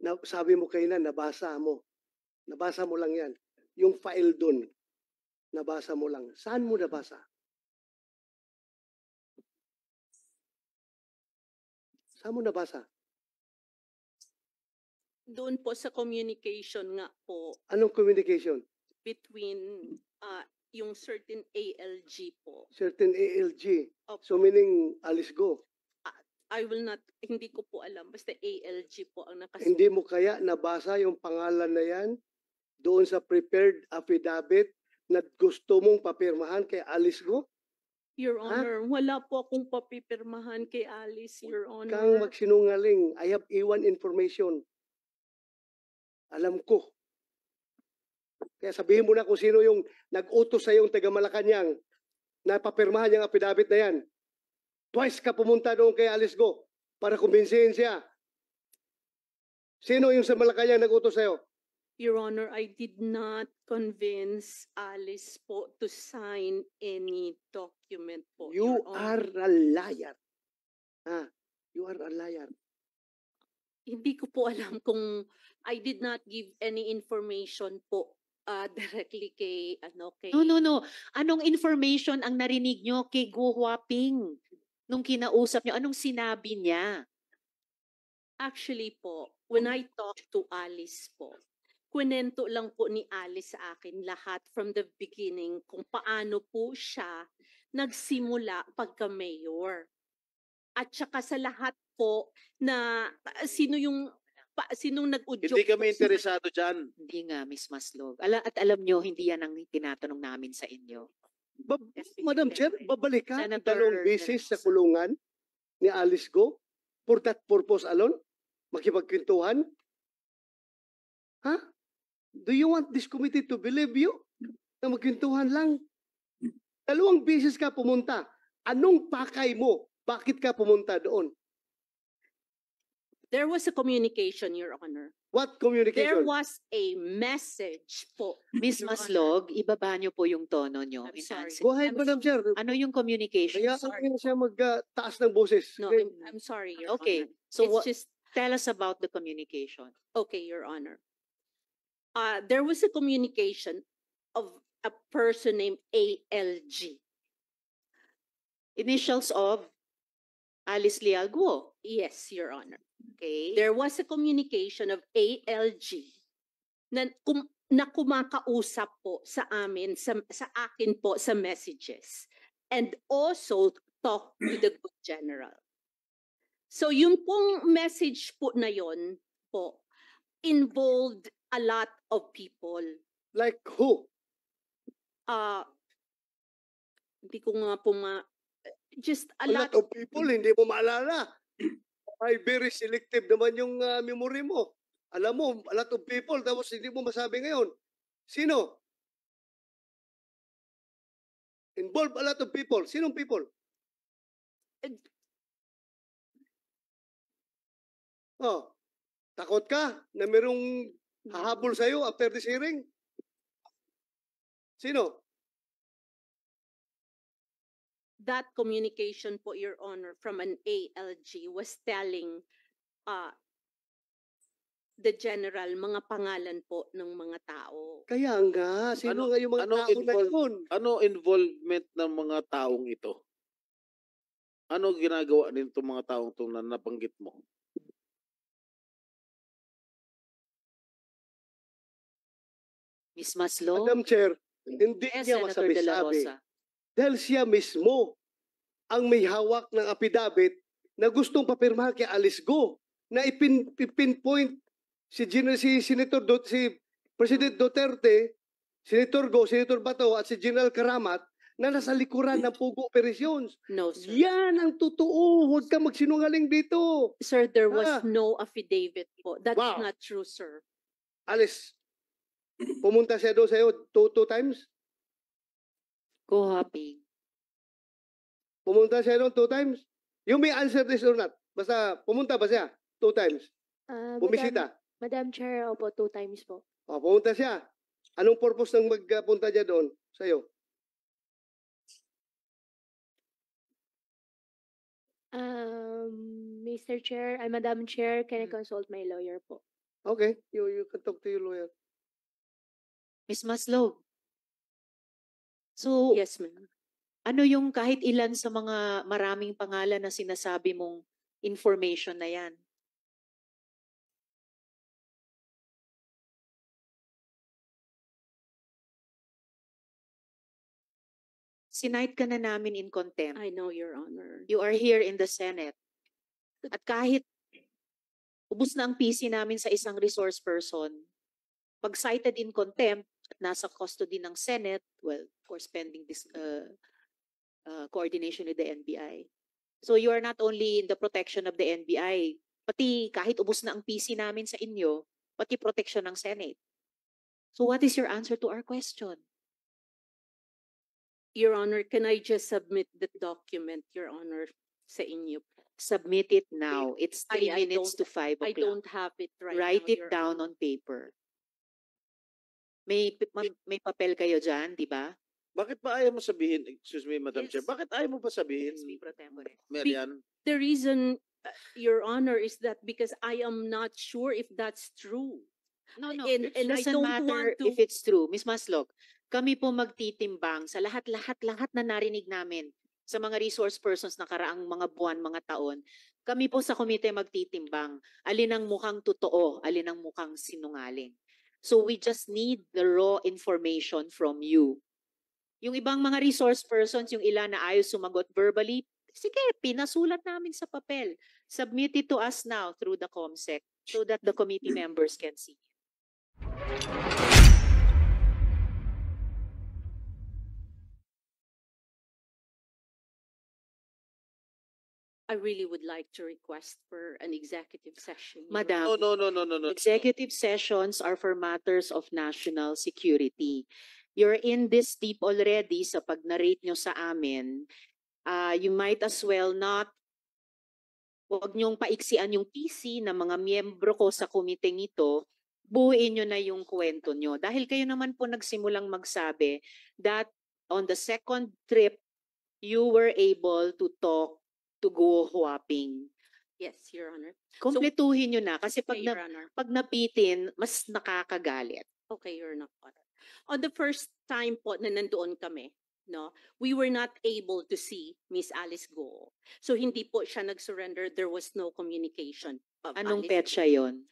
Na, sabi mo kayo na, nabasa mo. Nabasa mo lang yan. Yung file dun, nabasa mo lang. Saan mo nabasa? Saan mo nabasa? Doon po sa communication nga po Anong communication? between yung certain ALG po. Certain ALG. Opo. So meaning, Alice Go. I will not, hindi ko po alam. Basta ALG po ang nakasulat. Hindi mo kaya nabasa yung pangalan na yan doon sa prepared affidavit na gusto mong papirmahan kay Alice Go? Your Honor, wala po akong papipirmahan kay Alice, Your Kang Honor. magsinungaling. I have A1 information. Alam ko. Kaya sabihin mo na kung sino yung nag-utos sa yung taga Malacanang na papirmahan yung affidavit na yan. Twice ka pumunta doon kay Alice Go para kumbinsihin siya. Sino yung sa Malacanang nag-utos sa'yo? Your Honor, I did not convince Alice po to sign any document po. You Your Honor. are a liar. You are a liar. Hindi ko po alam kung I did not give any information po directly kay kay No. Anong information ang narinig nyo kay Go Huaping nung kinausap nyo? Anong sinabi niya? Actually po, when I talked to Alice po, kwento lang po ni Alice sa akin lahat from the beginning kung paano po siya nagsimula pagka-mayor. At saka sa lahat po na sinong nag-udyok. Hindi kami po sa- interesado dyan. Hindi nga, Miss Maslog. At alam nyo, hindi yan ang tinatanong namin sa inyo. Madam Chair, babalik ka Senator dalawang beses sa Velosa. kulungan ni Alice Go for that purpose alone? Makipagkwentuhan? Do you want this committee to believe you? Na magkwentuhan lang? Dalawang beses ka pumunta. Anong pakay mo? Bakit ka pumunta doon? There was a communication, Your Honor. What There communication? was a message po. Miss Your Maslog, ibaba nyo po yung tono nyo. I'm in sorry. answer. Go ahead, Madam Chair. Ano yung communication? Kaya ano siya magtaas ng boses. No, Okay. I'm sorry, Your Okay, Honor. so It's what, just tell us about the communication. okay, Your Honor. There was a communication of a person named ALG. Initials of Alice Leal Guo. Yes, Your Honor. Okay. There was a communication of ALG na kumakausap po sa amin, sa akin po sa messages. And also talk to the good general. So yung pong message po na yon po involved a lot of people. Like who? Hindi ko nga po just a A lot lot. of people, hindi mo maalala. Ay, very selective naman yung memory mo. Alam mo, a lot of people, tapos hindi mo masabi ngayon. Sino? Involve a lot of people. Sinong people? Oh, takot ka na merong hahabol sa'yo after this hearing? Sino? That communication po, Your Honor, from an ALG was telling the general mga pangalan po ng mga tao. Kaya nga, sino Ano- nga yung mga ano tao na involved? yun? Ano involvement ng mga taong ito? Ano ginagawa nito mga taong ito na nabanggit mo? Miss Maslog. Madam Chair, hindi Yes, niya Senator De La masabi-sabi. Rosa. Dahil siya mismo ang may hawak ng affidavit na gustong papirmahan kay Alice Go na ipinpoint si President Duterte, Senator Go, Senator Bato at si General Karamat na nasa likuran ng Pugo Operations. No, sir. Yan ang totoo. Huwag ka magsinungaling dito. Sir, there was Ah. no affidavit po. That's Wow. not true, sir. Alice, pumunta siya doon sa'yo two times? Go Huaping. Pumunta siya doon 2 times? You may answer this or not. Basta pumunta ba siya 2 times? Bumisita. Madam Chair, opo, 2 times po. O, pumunta siya. Anong purpose ng magpunta niya doon sa'yo? Mr. Chair, Madam Chair, can I consult my lawyer po? Okay, you can talk to your lawyer. Miss Maslog. So, Yes, ma'am. ano yung kahit ilan sa mga maraming pangalan na sinasabi mong information na yan? Sinight ka na namin in contempt. I know, Your Honor. You are here in the Senate. At kahit ubus na ang PC namin sa isang resource person, pag cited in contempt at nasa custody ng Senate, well, of course, pending this coordination with the NBI. So you are not only in the protection of the NBI, pati kahit ubus na ang PC namin sa inyo, pati protection ng Senate. So what is your answer to our question? Your Honor, can I just submit the document, Your Honor, sa inyo? Submit it now. It's 3 I minutes to don't- 5 I o'clock. don't have it right Write now, it Your down Honor. on paper. May papel kayo dyan, di ba? Bakit ba ayaw mo sabihin, excuse me, Madam Yes. Chair, bakit ayaw mo pa sabihin, SP pro tempore. Marian? The reason, Your Honor, is that because I am not sure if that's true. No, And it I doesn't don't matter want to- if it's true. Miss Maslog, kami po magtitimbang sa lahat na narinig namin sa mga resource persons na karaang mga buwan, mga taon. Kami po sa komite magtitimbang. Alin ang mukhang totoo, alin ang mukhang sinungaling. So we just need the raw information from you. Yung ibang mga resource persons, yung ilan na ayaw sumagot verbally, sige, pinasulat namin sa papel. Submit it to us now through the COMSEC so that the committee members can see. I really would like to request for an executive session. Your Madam, No. executive sessions are for matters of national security. You're in this deep already sa pag-narrate nyo sa amin. You might as well not, huwag nyong paiksian yung PC ng mga miyembro ko sa komiteng ito, buuin nyo na yung kwento nyo. Dahil kayo naman po nagsimulang magsabi that on the second trip, you were able to talk to Go Huaping. Yes, Your Honor. Kompletuhin nyo na kasi Okay, Your Honor. pag napitin, mas nakakagalit. Okay, Your Honor. On the first time po na nandoon kami, no, we were not able to see Miss Alice Go. So hindi po siya nag-surrender. There was no communication. of Anong Alice petsa Go. yon?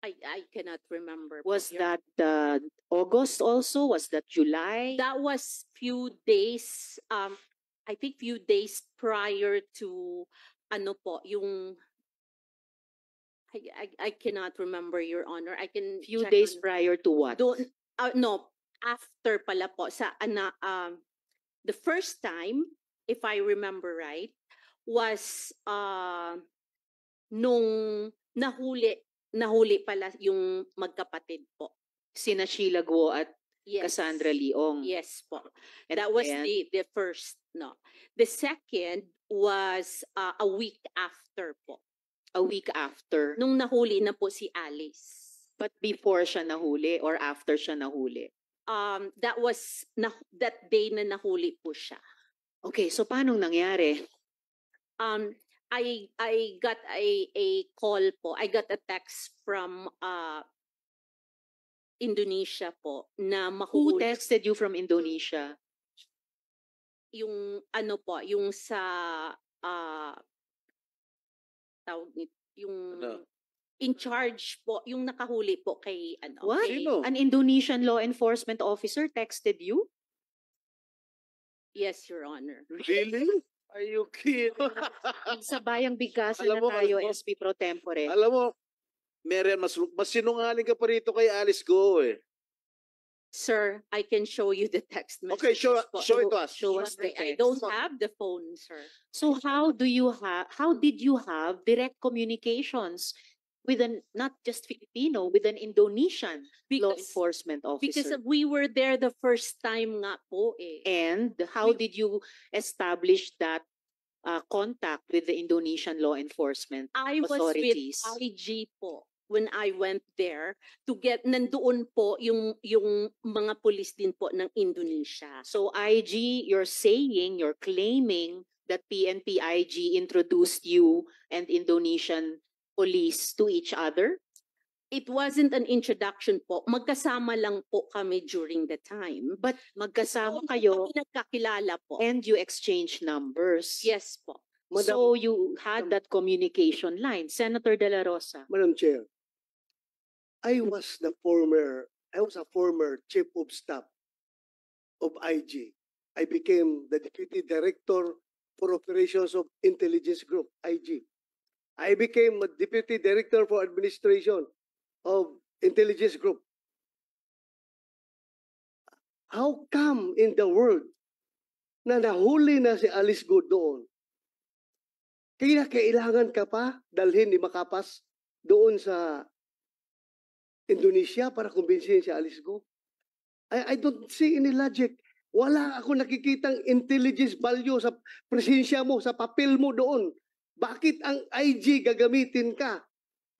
I cannot remember. po, Was Your that August also? Was that July? That was few days, I think few days prior to, ano po, yung, I cannot remember, Your Honor. I can Few check days on- prior to what? Doon, no, after pala po, the first time, if I remember right, was, nung nahuli pala yung magkapatid po. Sina Sheila Guo at Yes. Cassandra Leong. Yes po. And That was then, the first, no. The second was a week after po. a week after. Nung nahuli na po si Alice. But before siya nahuli or after siya nahuli? That was that day na nahuli po siya. Okay, so paano nangyari? I got a call po. I got a text from Indonesia po na Who mahuhuli texted you from Indonesia? yung ano po, yung sa tawag nito, yung Ano? in charge po, yung nakahuli po kay ano. What? kay- Sino? An Indonesian law enforcement officer texted you? Yes, Your Honor. Really? Are you kidding? Sa bayang bigkasan Alam na mo, tayo, alam mo. SP Pro Tempore. Alam mo, Marian, mas sinungaling ka pa rito kay Alice Go eh. Sir, I can show you the text message. Okay, show it to us. Show us the I text. don't have the phone, sir. So how did you have direct communications with not just Filipino, with an Indonesian law Because, enforcement because officer? we were there the first time nga po eh. And how we- did you establish that contact with the Indonesian law enforcement? I was authorities. with IG po when I went there to get, nandoon po yung mga pulis din po ng Indonesia. So IG, you're claiming that PNP IG introduced you and Indonesian police to each other? It wasn't an introduction po. Magkasama lang po kami during the time. But magkasama Doon po kayo kami nagkakilala po. and you exchange numbers. Yes po. Madam, So you had that communication line. Senator De La Rosa. Madam Chair, I was a former chief of staff of IG. I became the deputy director for operations of intelligence group, IG. I became a deputy director for administration of intelligence group. How come in the world na nahuli na si Alice Go doon? Kaya kailangan ka pa dalhin ni Makapas doon sa Indonesia para kumbinsihin si Alice Go? I don't see any logic. Wala ako nakikitang intelligence value sa presensya mo, sa papel mo doon. Bakit ang IG gagamitin ka?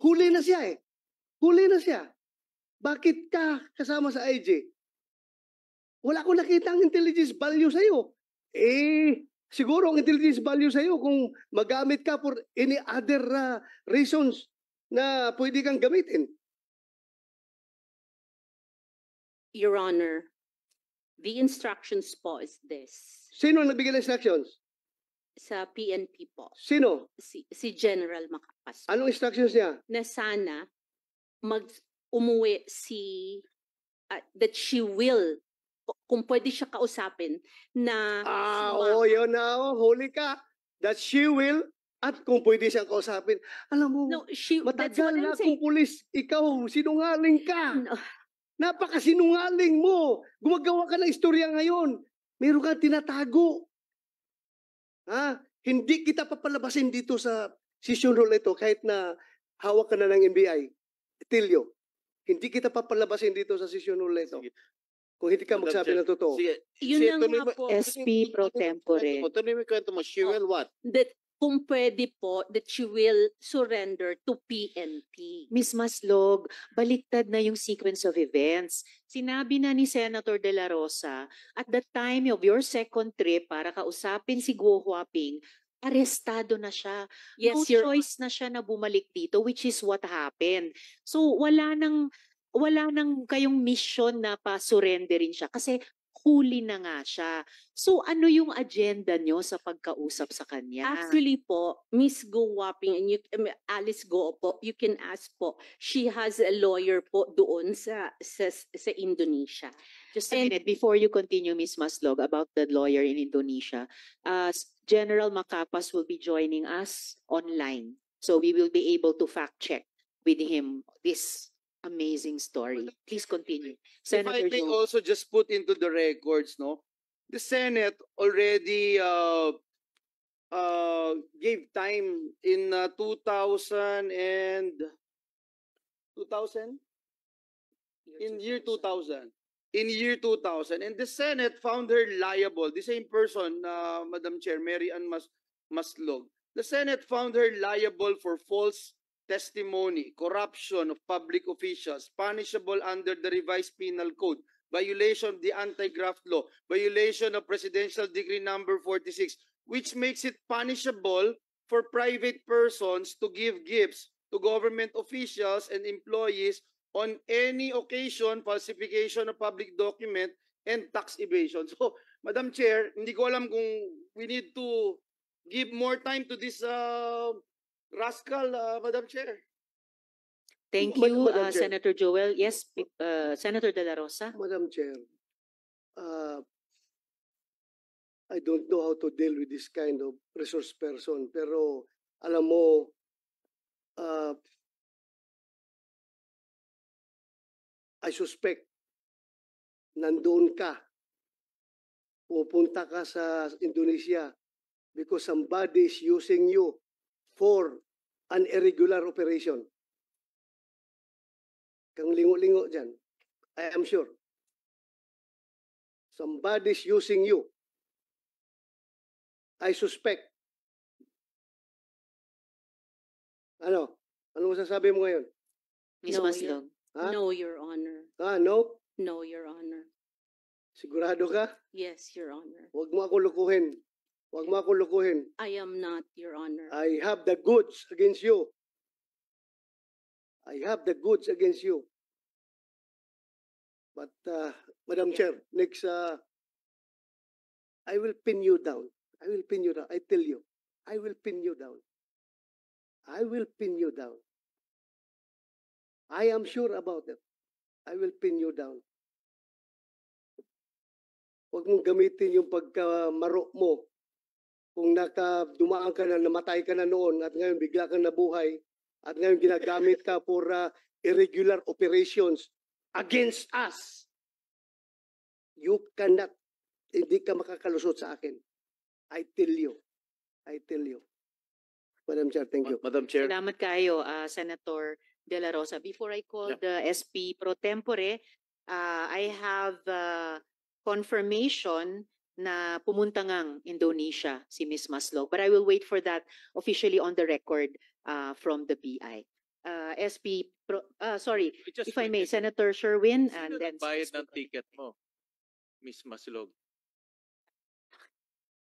Huli na siya eh. Huli na siya. Bakit ka kasama sa IG? Wala akong nakitang intelligence value sa'yo. Siguro ang intelligence value sa'yo kung magamit ka for any other reasons na pwede kang gamitin. Your Honor, the instructions po is this. Sino ang nagbigay ng instructions? Sa PNP po. Sino? Si General Macapas. Anong instructions niya? Na sana umuwi that she will, kung pwede siya kausapin, na Oo, yun na. Huli ka. That she will at kung pwede siyang kausapin. Alam mo, no, that's matagal what na I'm saying. kung pulis, ikaw, sinungaling ka. No. Napakasinungaling mo. Gumagawa ka ng istorya ngayon. Meron kang tinatago. Hindi kita papalabasin dito sa session hall ito kahit na hawak ka na ng NBI. Tilio, hindi kita papalabasin dito sa session hall ito. Kung hindi ka Madam magsabi Chair. ng totoo. Sige. Yun sige, na tuloy nga mo- po. SP pro tempore. Tuloy mo yung kwento mo. She will what? That kung pwede po, that she will surrender to PNP. Miss Maslog, baliktad na yung sequence of events. Sinabi na ni Senator De La Rosa, at the time of your second trip para kausapin si Guo Huaping, arestado na siya. Yes, No Your choice na siya na bumalik dito, which is what happened. So wala nang kayong mission na pa-surrenderin siya kasi huli na nga siya. So ano yung agenda nyo sa pagkausap sa kanya? Actually po, Miss Go Wapping and Alice Go po, you can ask po. She has a lawyer po doon sa Indonesia. Just a And- minute, before you continue, Ms. Maslog, about the lawyer in Indonesia, General Macapas will be joining us online. So we will be able to fact check with him this amazing story. Please continue. If I Senator may Joe. also just put into the records, no, the Senate already gave time in 2000 and 2000 in year 2000. In year 2000, and the Senate found her liable. The same person, Madam Chair, Mary Ann Maslog. The Senate found her liable for false testimony, corruption of public officials, punishable under the revised penal code, violation of the anti-graft law, violation of Presidential Decree number 46, which makes it punishable for private persons to give gifts to government officials and employees on any occasion, falsification of public document, and tax evasion. So, Madam Chair, hindi ko alam kung we need to give more time to this rascal, Madam Chair. Thank Madam you, Chair. Senator Joel. Yes, Senator De La Rosa. Madam Chair, I don't know how to deal with this kind of resource person, pero alam mo, I suspect nandoon ka, pupunta ka sa Indonesia because somebody is using you for an irregular operation. Kang lingo-lingo dyan. I am sure. Somebody is using you. I suspect. Ano? Ano masasabi mo ngayon? Ms. No, Maslog. Ha? No, Your Honor. No? No, Your Honor. Sigurado ka? Yes, Your Honor. Huwag mo ako lukuhin. Huwag mo ako lukuhin. I am not, Your Honor. I have the goods against you. I have the goods against you. But, Madam Yeah. Chair, next, I will pin you down. I will pin you down. I tell you, I will pin you down. I will pin you down. I am sure about it. I will pin you down. Huwag mong gamitin yung pagkamaro mo. Kung dumaan ka na, namatay ka na noon at ngayon bigla kang nabuhay at ngayon ginagamit ka for irregular operations against us. You cannot, hindi ka makakalusot sa akin. I tell you. I tell you. Madam Chair, thank you. Madam Chair. Salamat kayo, Senator De La Rosa. Before I call Yeah. the SP pro tempore, I have confirmation na pumunta ngang Indonesia si Ms. Maslog. But I will wait for that officially on the record from the PI. If I may, Senator Sherwin, and Sino then nagbayad SP ng Pro ticket mo, Miss Maslog?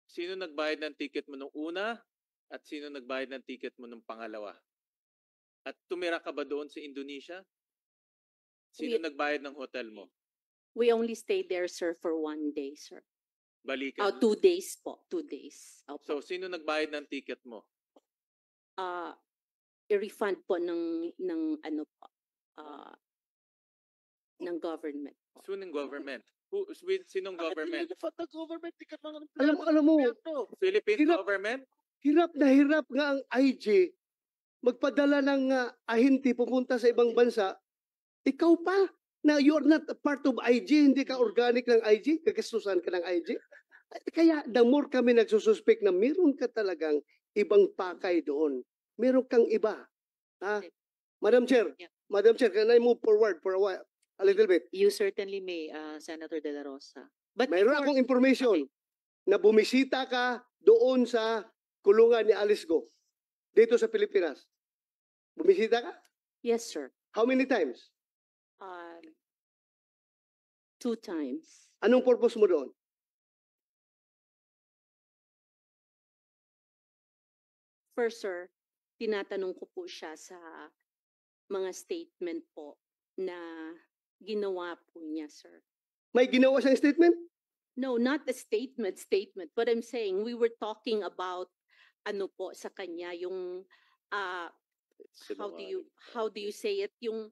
Sino nagbayad ng ticket mo nung una at sino nagbayad ng ticket mo nung pangalawa? At tumira ka ba doon sa Indonesia? Sino nagbayad ng hotel mo? We only stayed there, sir, for 1 day, sir. Balikan. 2 days po, 2 days. Opo. So, sino nagbayad ng ticket mo? I-refund po ng ano po, ng government po. Sinong government? Sinong government? Alam mo, Philippine Hirap. government? hirap nga ang IG magpadala ng ahinti pupunta sa ibang bansa. Ikaw pa na you're not a part of IG, hindi ka organic ng IG, kagastusan ka ng IG. Kaya the more kami nagsususpect na meron ka talagang ibang pakay doon. Meron kang iba. Ha? Madam Chair, Yeah. Madam Chair, can I move forward for a while? A little bit. You certainly may, Senator De La Rosa. But Mayroon before- akong information na bumisita ka doon sa kulungan ni Alice Go dito sa Pilipinas. Bumisita ka? Yes, sir. How many times? 2 times. Anong purpose mo doon? First, sir, tinatanong ko po siya sa mga statement po na ginawa po niya, sir. May ginawa siyang statement? No, not the statement, but I'm saying we were talking about ano po sa kanya yung how do you say it, yung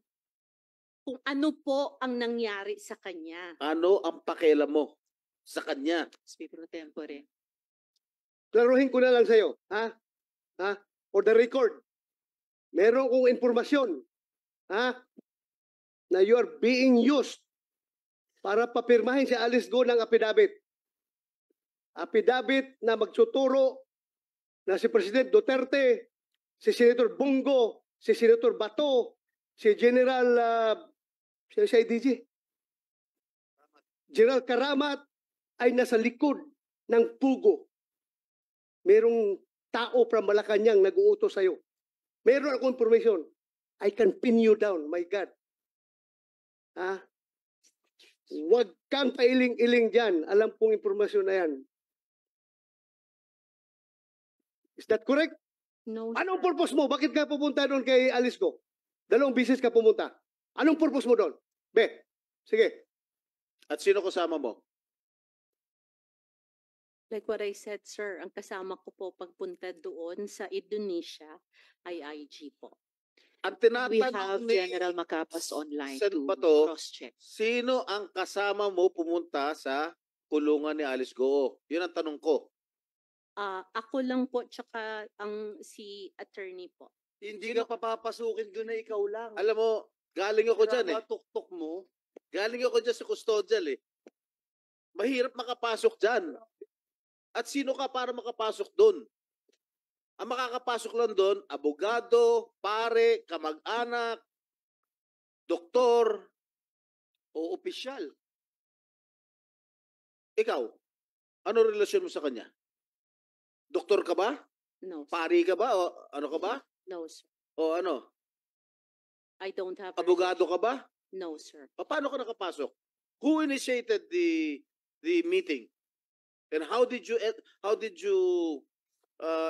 kung ano po ang nangyari sa kanya. Ano ang pakialam mo sa kanya? SP pro tempore. Klaruhin ko na lang sa'yo. Ha? Ha? For the record, meron kong informasyon, ha? Na you are being used para papirmahin si Alice Go ng affidavit. Affidavit na magtuturo na si President Duterte, si Senator Bongo, si Senator Bato, si General si IDG, General Karamat ay nasa likod ng pugo. Merong tao from Malacanang nag-uutos sa'yo. Meron akong information. I can pin you down, my God. Ha? Huwag kang pailing-iling dyan. Alam kong informasyon na yan. Is that correct? No, Anong sir. purpose mo? Bakit ka pupunta doon kay Alice Go? 2 bisis ka pumunta. Anong purpose mo doon? Be, sige. At sino kasama mo? Like what I said, sir, ang kasama ko po pagpunta doon sa Indonesia ay IG po. Ang We have tinatanong ni General Macapas online Sen. to Bato, cross-check. sino ang kasama mo pumunta sa kulungan ni Alice Go? Yun ang tanong ko. Ako lang po, tsaka ang si attorney po. Hindi ka papapasukin doon na ikaw lang. Alam mo, galing ako dyan eh. Tuktok mo. Galing ako dyan sa custodial eh. Mahirap makapasok dyan. At sino ka para makapasok doon? Ang makakapasok lang doon, abogado, pare, kamag-anak, doktor, O opisyal. ikaw. Ano relasyon mo sa kanya? Doktor ka ba? No, sir. Pari ka ba? O ano ka ba? No, sir. O ano? I don't have a Abogado ka ba? No, sir. Paano ka nakapasok? Who initiated the meeting? And how did you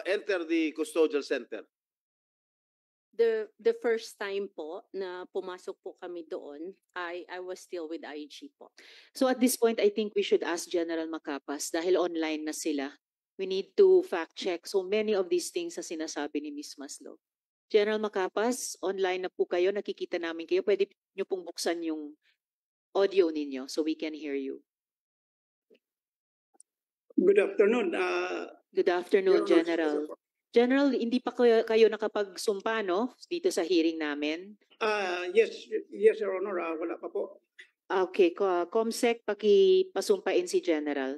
enter the custodial center? The first time po na pumasok po kami doon, I was still with IG po. So at this point, I think we should ask General Macapas dahil online na sila. We need to fact check so many of these things na sinasabi ni Ms. Maslog. General Macapas, online na po kayo, nakikita namin kayo. Pwede nyo pong buksan yung audio ninyo so we can hear you. Good afternoon. Good afternoon, Your Honor, General. General, hindi pa kayo nakapagsumpa, no? Dito sa hearing namin. yes, Your Honor. Wala pa po. Okay, Comsec, pakipasumpain si General.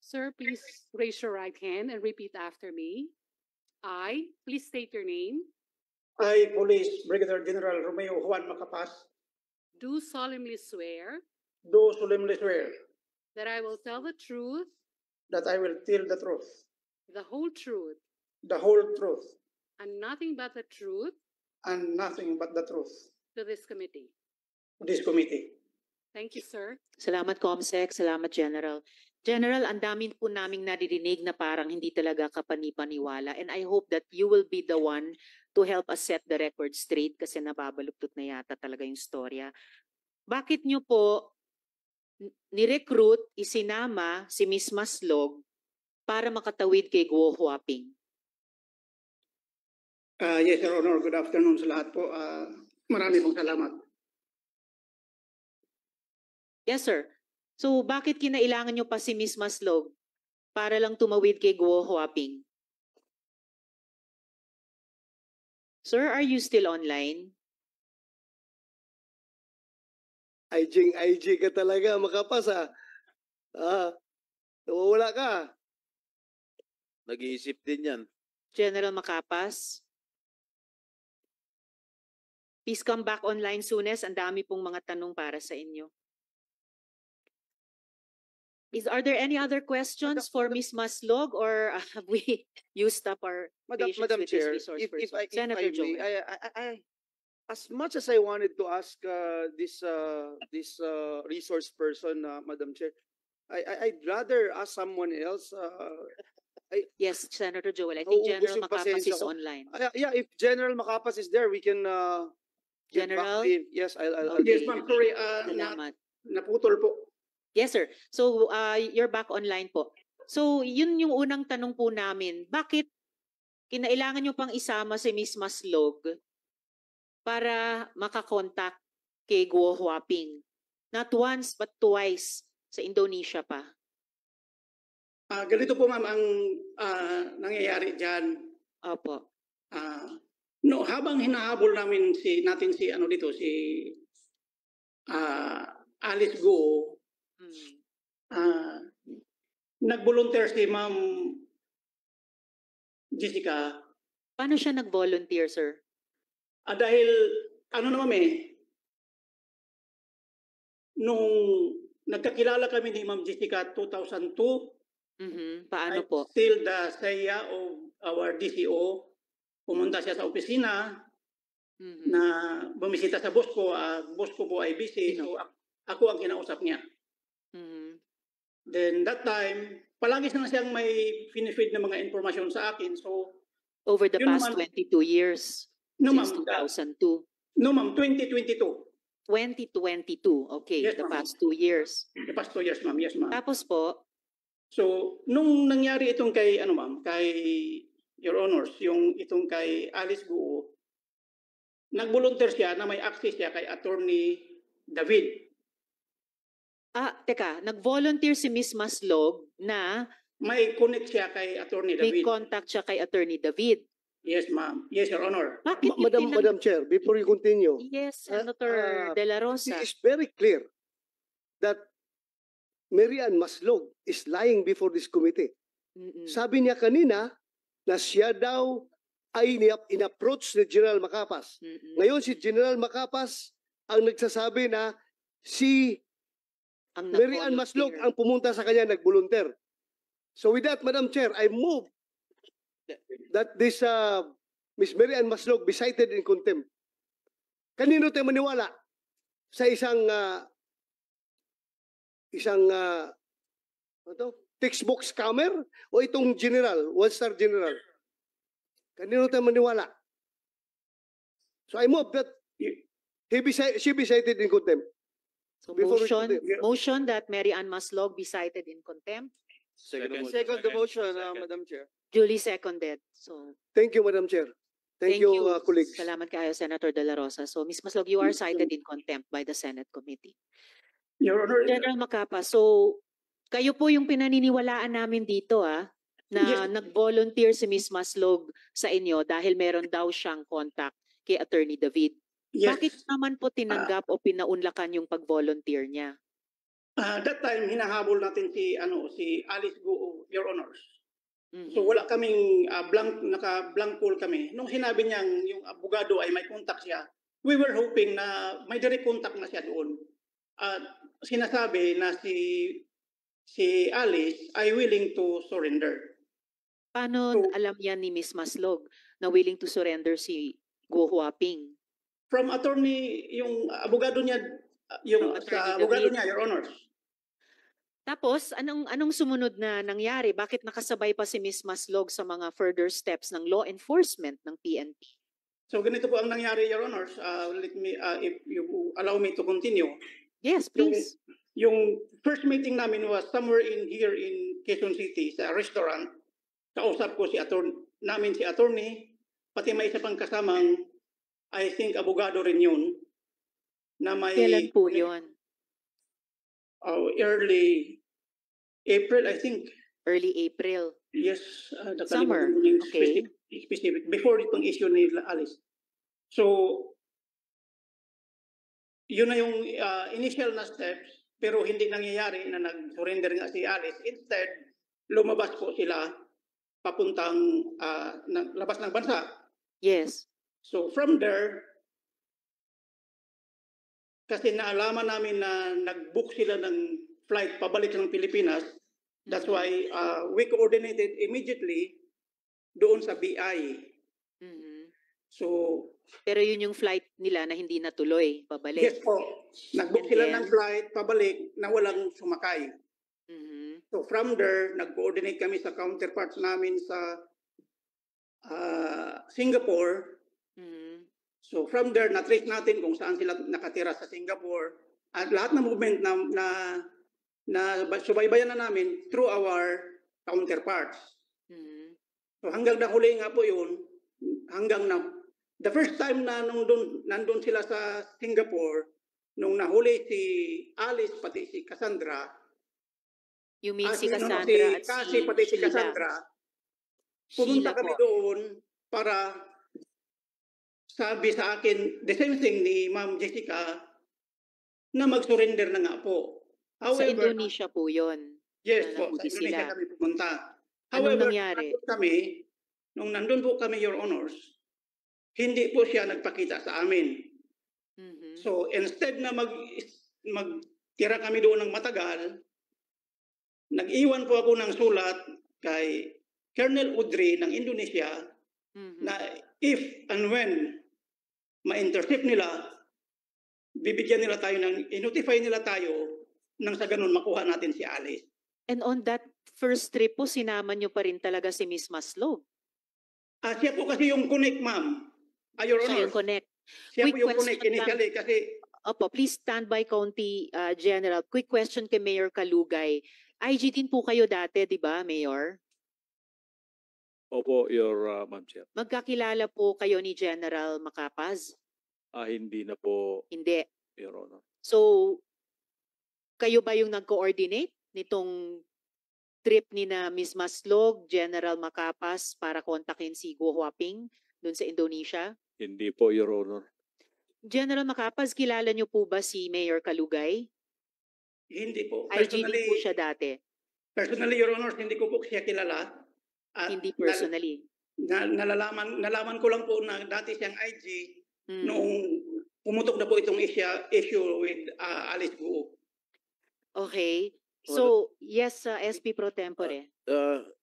Sir, please raise your right hand and repeat after me. I, please state your name, I, Police Brigadier General Romeo Juan Macapas, do solemnly swear do solemnly swear that I will tell the truth, that I will tell the truth, the whole truth, the whole truth, and nothing but the truth and nothing but the truth to this committee. to this committee. Thank you, sir. Salamat, Comsec. Salamat, General. General, ang dami po naming naririnig na parang hindi talaga kapanipaniwala. And I hope that you will be the one to help us set the record straight kasi nababaluktot na yata talaga yung storya. Bakit nyo po ni-recruit, isinama si Ms. Maslog para makatawid kay Guo Huaping? Yes, Your Honor. Good afternoon sa lahat po. Marami pong salamat. Yes, sir. So, bakit kinailangan nyo pa si Ms. Maslog para lang tumawid kay Guo Huaping? Sir, are you still online? IG ka talaga, Macapas ha. Nawawala ka. Nag-iisip din yan. General Macapas? Please come back online soonest. Ang dami pong mga tanong para sa inyo. Are there any other questions for Ms. Maslog or have we used up our patience Madam with Chair, this resource if person? I Senator may, Joel. as much as I wanted to ask this resource person, Madam Chair, I'd rather ask someone else. Yes, Senator Joel. I think Nauubos General yung Macapas pasensya is ko. online. Yeah, if General Macapas is there, we can get back General? to him. Yes, I'll Yes, be- ma'am. Sorry. Salamat. Naputol po. Yes, sir. So, you're back online po. So, yun yung unang tanong po namin. Bakit kinailangan nyo pang isama si Ms. Maslog para makakontakt kay Guo Huaping? Not once, but twice sa Indonesia pa. Ganito po, ma'am, ang nangyayari dyan. Opo. No, habang hinahabol namin si Alice Guo, nag-volunteer si Ma'am Jessica. Paano siya nag-volunteer, sir? Dahil, nung nagkakilala kami ni Ma'am Jessica 2002, Paano I po? still the saya of our DCO. Pumunta siya sa opisina na bumisita sa boss ko. Boss ko po ay busy, so ako ang kinausap niya. Then that time, palagi na siyang may finifeed na mga informasyon sa akin. So, Over the yun past naman- 22 years, no since ma'am, 2002. no ma'am, 2022. 2022, okay, Yes, the ma'am. past 2 years. The past 2 years, ma'am. Yes, ma'am. Tapos po, So, nung nangyari itong kay, kay Your Honors, yung itong kay Alice Guo, nag-volunteer siya na may access siya kay Attorney David. teka, nag-volunteer si Ms. Maslog na May connect siya kay Attorney may David. contact siya kay Attorney David. Yes, ma'am. Yes, Your Honor. Bakit niyo Madam Chair, before you continue, Yes, Senator De La Rosa. it is very clear that Mary Ann Maslog is lying before this committee. Sabi niya kanina na siya daw ay in-approach ni General Macapas. Ngayon si General Macapas ang nagsasabi na si Ang Mary Ann Maslog ang pumunta sa kanya nag-volunteer. So with that, Madam Chair, I move that this Miss Mary Ann Maslog be cited in contempt. Kanino tayo maniwala sa isang isang textbook scammer o itong general, one-star general? Kanino tayo maniwala? So I move that she be cited in contempt. So Before we motion, continue. motion that Mary Ann Maslog be cited in contempt, Second. Second the motion, Second. Madam Chair. duly seconded. So Thank you, Madam Chair. Thank you, colleagues. Salamat kayo, Senator De La Rosa. So Ms. Maslog, you are cited in contempt by the Senate Committee. Your Honor, General Macapa, so kayo po yung pinaniniwalaan namin dito na Yes. nag-volunteer si Ms. Maslog sa inyo dahil meron daw siyang contact kay Attorney David. yes. Bakit naman po tinanggap o pinaunlakan yung pag-volunteer niya? That time, hinahabol natin si Alice Guo, Your Honors. Mhm. So wala kaming naka-blank pool kami. Nung sinabi niyang yung abogado ay may contact siya, we were hoping na may direct contact na siya doon. At sinasabi na si Alice ay willing to surrender. Paano So- alam yan ni Ms. Maslog na willing to surrender si Guo Huaping? From attorney, yung abogado niya, yung From Attorney sa abogado David. niya, Your Honors. Tapos, anong sumunod na nangyari? Bakit nakasabay pa si Ms. Maslog sa mga further steps ng law enforcement ng PNP? So ganito po ang nangyari, Your Honors. Let me, if you allow me to continue. Yes, please. Yung first meeting namin was somewhere here in Quezon City sa restaurant. Kausap ko si attorney, pati may isa pang kasamang, I think abogado rin yun, na may Kailan po yun? Early April, I think. Early April. Yes, Summer, nakalimutan ko yung okay. specific. Before itong issue ni Alice. So, yun na yung initial na steps, pero hindi nangyayari na nag-surrender nga si Alice. Instead, lumabas po sila papuntang labas ng bansa. Yes. So from there, kasi naalaman namin na nag-book sila ng flight pabalik ng Pilipinas, that's why we coordinated immediately doon sa BI. Mhm. So, Pero yun yung flight nila na hindi natuloy, pabalik. yes po, nag-book And sila then- ng flight pabalik na walang sumakay. Mhm. So from there, nag-coordinate kami sa counterparts namin sa Singapore. Mhm. So from there, na-trace natin kung saan sila nakatira sa Singapore. At lahat ng movement na subaybayan na namin through our counterparts. Mhm. So hanggang nahuli nga po yun, the first time na nandun sila sa Singapore, nung nahuli si Alice pati si Cassandra, You mean si no, Cassandra at Cassie pati si Sheila? Cassandra, Sheila pumunta kami po. doon para sabi sa akin, the same thing ni Ma'am Jessica, na mag-surrender na nga po. Sa Indonesia po yun. yes na po, nahuli sa Indonesia sila. kami pumunta. Anong nangyari? Nung nandun po kami, Your Honors, hindi po siya nagpakita sa amin. Mhm. So instead na magtira kami doon ng matagal, nag-iwan po ako ng sulat kay Colonel Udry ng Indonesia Mhm. na if and when ma-intercept nila, bibigyan nila tayo i-notify nila tayo nang sa ganun makuha natin si Alice. And on that first trip po, sinama nyo pa rin talaga si Ms. Maslog. Siya po kasi yung connect, ma'am. Your Siya Honor. yung connect. Siya Quick po yung question connect initially kasi Opo, please stand by, County General. Quick question kay Mayor Kalugay. IG din po kayo dati, di ba, Mayor? Opo, Your Ma'am Chair. Magkakilala po kayo ni General Macapaz? Hindi na po, Hindi. Your Honor. So, kayo ba yung nag-coordinate nitong trip ni na Ms. Maslog, General Macapaz para kontakin si Guo Huaping doon sa Indonesia? Hindi po, Your Honor. General Macapaz, kilala niyo po ba si Mayor Kalugay? hindi po. IG din po siya dati, Personally, Your Honor, hindi ko po siya kilala. At hindi personally. nalaman ko lang po na dati siyang IG Hmm. noong pumutok na po itong issue with Alice Guo. Okay. So, yes, SP Pro Tempore.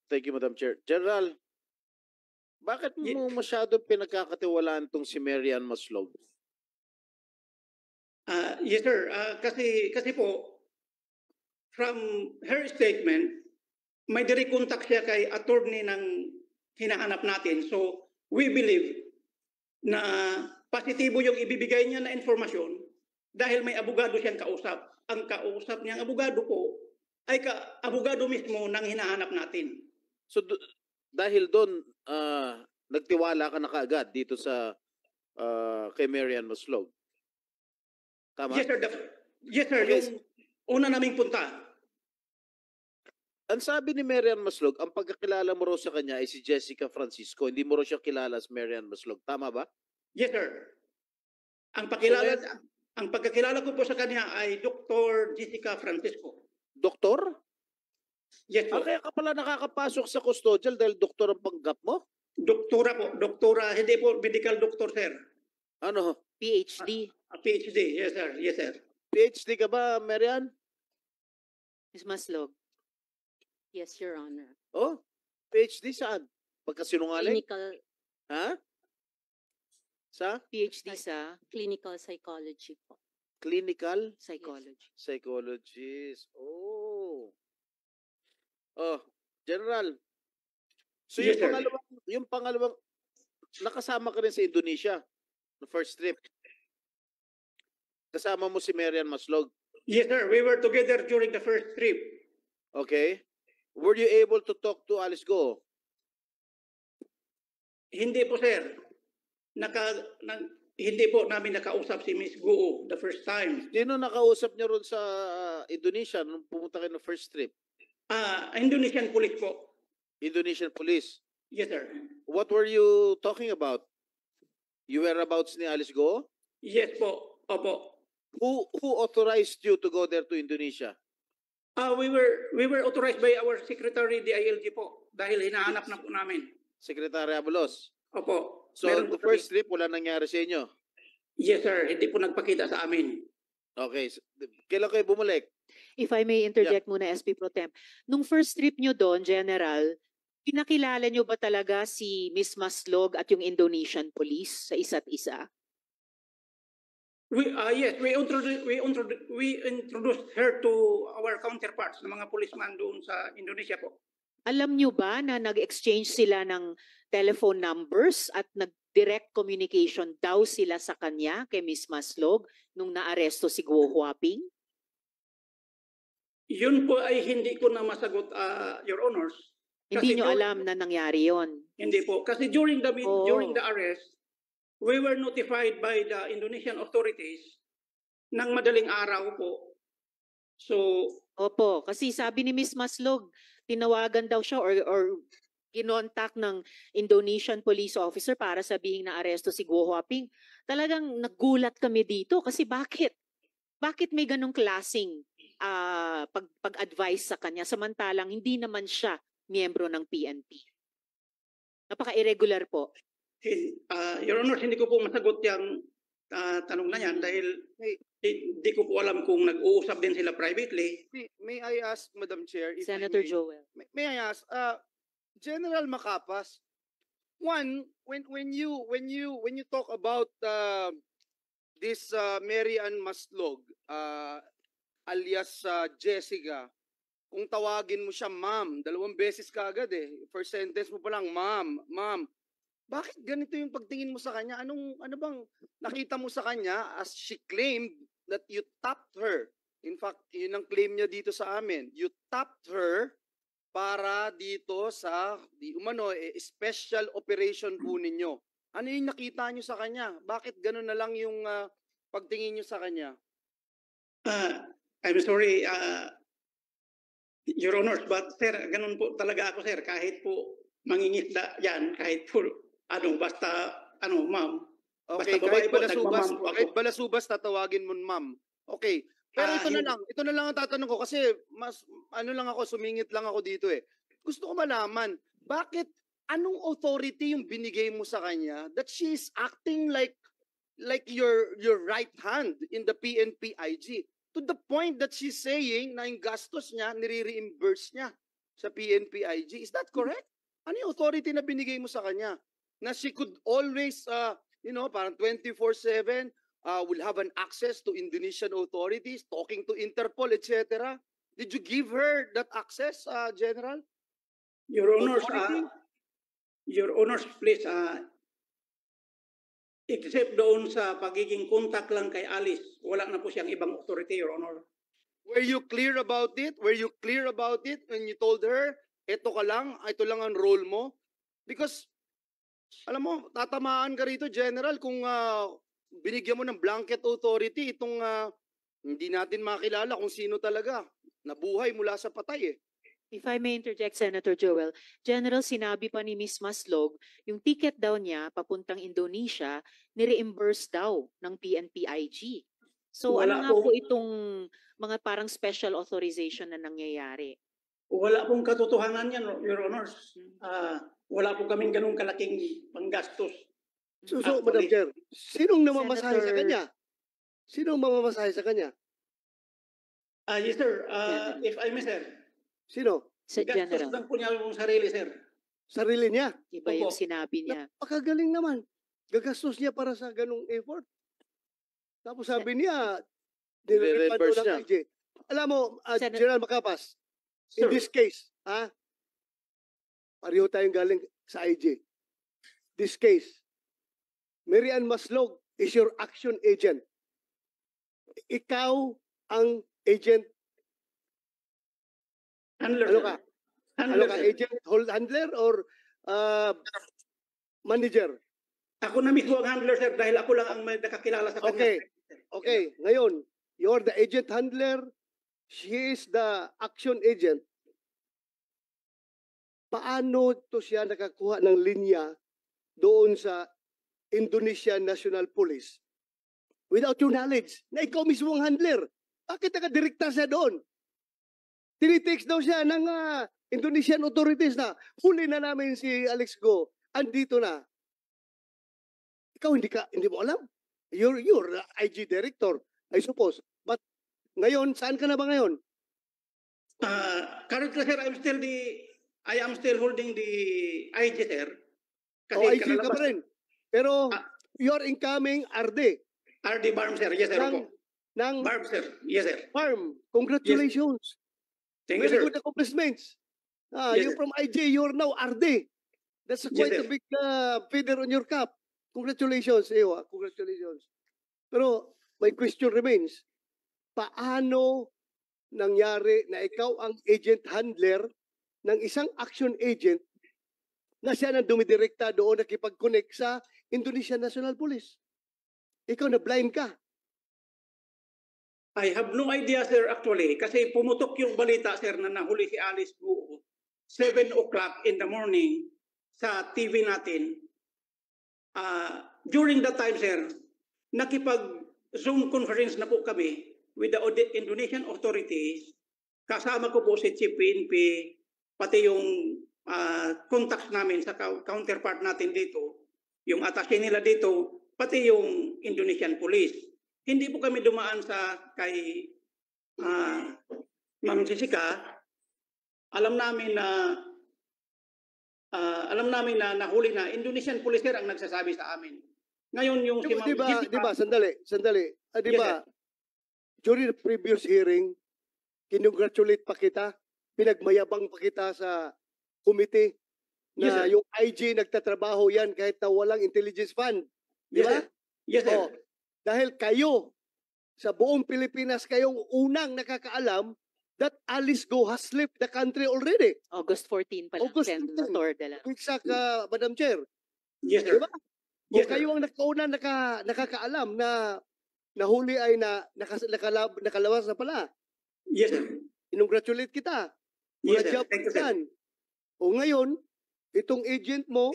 Thank you, Madam Chair. General, bakit mo masyado pinagkakatiwalaan tong si Mary Ann Maslog? Yes, sir. Kasi po, from her statement, may direct contact siya kay attorney ng hinahanap natin. So, we believe na positibo yung ibibigay niya na informasyon dahil may abogado siyang kausap. Ang kausap niyang abogado po ay abogado mismo ng hinahanap natin. So dahil doon nagtiwala ka na kaagad dito sa kay Marian Maslog. Tama? Yes, sir. Yes, sir. Yes. Yung una naming punta. Ang sabi ni Marian Maslog, ang pagkakilala mo raw sa kanya ay si Jessica Francisco. Hindi mo raw siya kilala as Marian Maslog. Tama ba? Yes, sir. Ang pagkakilala ko po sa kanya ay Dr. Jessica Francisco. Doktor? Yes po. Kaya ka pala nakakapasok sa custodial dahil doktor ang panggap mo? Doktora po. Doktora, hindi po medical doctor, sir. Ano? PhD. PhD. Yes, sir. Yes, sir. PhD ka ba, Marian? Ms. Maslog. Yes, Your Honor. Oh? PhD saan? Pagkasinungaling? Clinical Ha? Sa? PhD sa clinical psychology po. Clinical? psychology. Psychologist. Oh. Oh, General. So Yes, sir. yung pangalawang, nakasama ka rin sa Indonesia, the first trip. Kasama mo si Marian Maslog. Yes, sir. We were together during the first trip. Okay. Were you able to talk to Alice Go? Hindi po, sir. Hindi po namin nakausap si Miss Guo the first time. Sino nakausap niya ron sa Indonesia nung pumunta kayo ng first trip? Indonesian police po. Indonesian police. Yes, sir. What were you talking about? You whereabouts ni Alice Go? Yes po. Opo. Who authorized you to go there to Indonesia? We were authorized by our secretary DILG po dahil hinahanap na po namin. Secretary Abalos. Opo. So Meron the po first trip, wala nangyari sa inyo? Yes, sir. Hindi po nagpakita sa amin. Okay. Kailan kayo bumalik? If I may interject muna, SP Pro Temp. Nung first trip nyo doon, General, pinakilala nyo ba talaga si Miss Maslog at yung Indonesian police sa isa't isa? Yes, we introduced her to our counterparts, ng mga policeman doon sa Indonesia po. Alam nyo ba na nag-exchange sila ng telephone numbers at nag-direct communication daw sila sa kanya kay Miss Maslog nung naaresto si Guo Huaping? Yun po ay hindi ko na masagot, Your Honors. Hindi nyo during- alam na nangyari yon. Hindi po. Kasi during the Oh. during the arrest, we were notified by the Indonesian authorities ng madaling araw po. So, Opo, kasi sabi ni Miss Maslog, tinawagan daw siya or kinontak ng Indonesian police officer para sabihin na aresto si Guo Huaping. Talagang nagulat kami dito kasi bakit? Bakit may ganong klaseng pag-advise sa kanya samantalang hindi naman siya miyembro ng PNP? Napaka-irregular po. Your Honor, hindi ko po masagot yung tanong na yan dahil hindi ko po alam kung nag-uusap din sila privately. May I ask, Madam Chair? if I Senator may? Joel. May I ask, General Macapas, one, when you talk about this Marian Maslog, alias Jessica, kung tawagin mo siya ma'am, 2 beses kaagad eh. First sentence mo pa lang, ma'am. Bakit ganito yung pagtingin mo sa kanya? Ano bang nakita mo sa kanya as she claimed that you tapped her? In fact, yun ang claim niya dito sa amin. You tapped her para dito sa special operation po ninyo. Ano yung nakita nyo sa kanya? Bakit gano'n na lang yung pagtingin nyo sa kanya? I'm sorry, Your Honor, but sir, ganun po talaga ako, sir. Kahit po mangingisda yan, kahit po, ma'am. Okay, Basta babae kahit po, balasubas, nagmama'am po ako. kahit balasubas tatawagin mo ma'am. Okay. Pero ito na lang ang tatanong ko kasi mas lang ako, sumingit lang ako dito eh. Gusto ko malaman, bakit anong authority yung binigay mo sa kanya that she is acting like your right hand in the PNP IG to the point that she's saying na yung gastos niya nire-reimburse niya sa PNP IG. Is that correct? Ano yung authority na binigay mo sa kanya? Na she could always, parang 24/7, will have an access to Indonesian authorities, talking to Interpol, etc. Did you give her that access, General? Your Honors, Authority? Your Honors, please, except doon sa pagiging contact lang kay Alice, wala na po siyang ibang authority, Your Honor. Were you clear about it? Were you clear about it when you told her, ito ka lang, ito lang ang role mo? Because, alam mo, tatamaan ka rito, General, kung binigyan mo ng blanket authority, itong hindi natin makilala kung sino talaga. Nabuhay mula sa patay eh. If I may interject, Senator Joel, General, sinabi pa ni Ms. Maslog, yung ticket daw niya papuntang Indonesia, ni-reimburse daw ng PNP-IG. So Wala ano nga po. po itong mga parang special authorization na nangyayari? Wala pong katotohanan yan, Your Honors. Wala po kaming ganung kalaking panggastos. So, Actually, Madam Chair, sinong namamasahe sa Senator- kanya? Sinong mamamasahe sa kanya? Yes, sir. If I may, sir. Sino? Sa Gastos General, lang po niya yung sarili, sir. Sarili niya. iba yung Opo. sinabi niya. Napakagaling naman. Gagastos niya para sa ganung effort. Tapos sabi niya, nire-refund Nire-reimburse daw ng niya. IG. Alam mo, Senator- General Macapas, in Sir. this case, pareho tayong galing sa IG. This case, Mary Ann Maslog is your action agent. Ikaw ang agent. Handler, Ano sir. ka? Handler, Ano ka, sir. agent handler or manager? Ako na mismo ang handler, sir, dahil ako lang ang may nakakilala sa kanya. Okay. Okay, ngayon, you're the agent handler, she is the action agent. Paano to siya nakakuha ng linya doon sa Indonesian National Police without your knowledge na ikaw mismo ang handler? Bakit nakadirekta siya doon? Tinitext daw siya ng Indonesian authorities na huli na namin si Alex Go. Andito na. Ikaw hindi mo alam. You're the IG director, I suppose. But ngayon, saan ka na ba ngayon? Currently, sir, I am still holding the IG, sir. O IG ka kalalabas- pa rin. Pero Ah. you're incoming RD RD Barm, sir. Yes, sir. ng, Opo. ng Barm, sir. Yes, sir. farm. Congratulations. Thank you, Very sir. good accomplishments. Yes, You're sir. from IG, you're now RD. That's quite Yes, a sir. big feather on your cap. Congratulations, Ewa. Congratulations. Pero my question remains, paano nangyari na ikaw ang agent handler ng isang action agent na siya nang dumidirekta doon nakipag-connect sa Indonesian National Police? Ikaw na blind ka. I have no idea, sir, actually. Kasi pumutok yung balita, sir, na nahuli si Alice Guo 7 o'clock in the morning sa TV natin. During that time, sir, nakipag-Zoom conference na po kami with the Indonesian authorities. Kasama ko po si Chief PNP, pati yung contacts namin sa counterpart natin dito, yung attaché nila dito, pati yung Indonesian police. Hindi po kami dumaan sa kay Ma'am Jessica. Alam namin na nahuli na Indonesian police sir ang nagsasabi sa amin. Ngayon yung si Ma'am Jessica, Di ba, sandali. Di Yes, ba, during the previous hearing, kinongratulate pa kita, pinagmayabang pa kita sa committee Yes, na sir. yung IG nagtatrabaho yan kahit na walang intelligence fund. Di yes, ba? sir. Yes, sir. Oh, dahil kayo, sa buong Pilipinas, kayong unang nakakaalam that Alice Go has left the country already. August 14 pa lang, August Senator de la. Exact, Madam Chair. Yes, sir. Di ba? Yes, O kayo ang nakauna nakakaalam na nahuli ay nakalabas na pala. Yes, sir. Inongratulate kita. Yes, Mga sir. job Thank you, sir. yan. O ngayon, itong agent mo,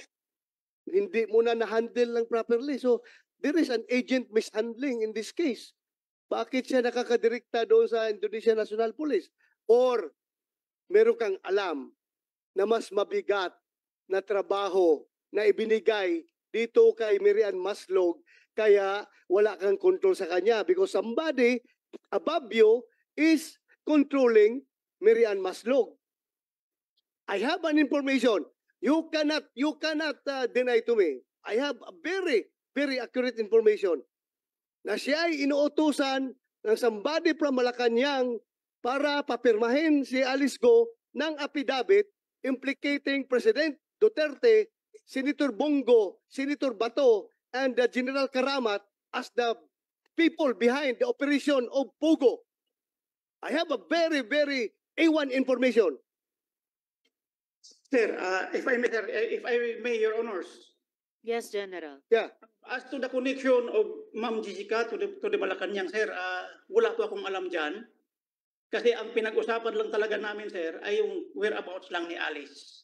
hindi mo na na-handle lang properly. So, there is an agent mishandling in this case. Bakit siya nakakadirekta doon sa Indonesian National Police? Or, meron kang alam na mas mabigat na trabaho na ibinigay dito kay Mary Ann Maslog, kaya wala kang control sa kanya because somebody above you is controlling Mary Ann Maslog. I have an information. You cannot deny to me. I have a very, very accurate information na siya ay inuutusan ng somebody from Malacanang para papirmahin si Alice Go ng affidavit implicating President Duterte, Senator Bongo, Senator Bato, and General Karamat as the people behind the operation of Pogo. I have a very, very A1 information. Sir, if I may, sir, if I may, Your Honors, Yes, General. as to the connection of Ma'am Jessica to the Malacanang, sir, wala po akong alam dyan. Kasi ang pinag-usapan lang talaga namin, sir, ay yung whereabouts lang ni Alice.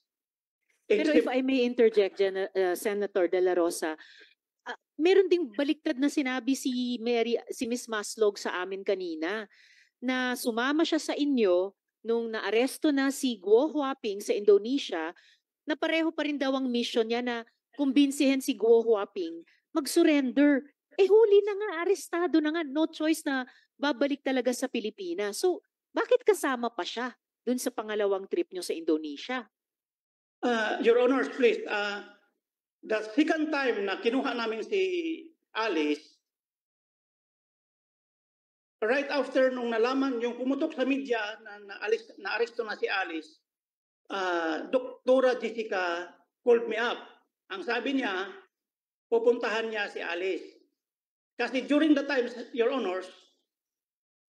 Pero if I may interject, Senator De La Rosa, meron ding baliktad na sinabi si Miss Maslog sa amin kanina na sumama siya sa inyo nung naaresto na si Guo Huaping sa Indonesia, na pareho pa rin daw ang mission niya na kumbinsihin si Guo Huaping mag-surrender. Huli na nga, arestado na nga, no choice na babalik talaga sa Pilipinas. So, bakit kasama pa siya dun sa pangalawang trip niyo sa Indonesia? Your Honors, please, the second time na kinuha namin si Alice, right after nung nalaman yung pumutok sa media na aresto na si Alice, Doktora Jessica called me up. Ang sabi niya, pupuntahan niya si Alice. Kasi during the time, Your Honors,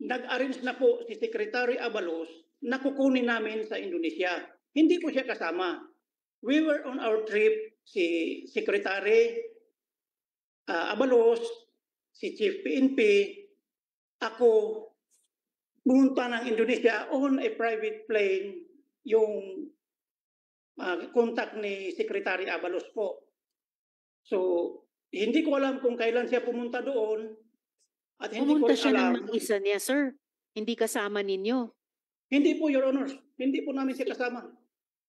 nag-arrange na po si Secretary Abalos na kukunin namin sa Indonesia. Hindi po siya kasama. We were on our trip, si Secretary Abalos, si Chief PNP, ako, pumunta ng Indonesia on a private plane, yung contact ni Secretary Abalos po. So, hindi ko alam kung kailan siya pumunta doon at hindi Pumunta ko rin siya alam. ng mag-isa niya, sir. Hindi kasama ninyo. Hindi po, Your Honors. Hindi po namin siya kasama.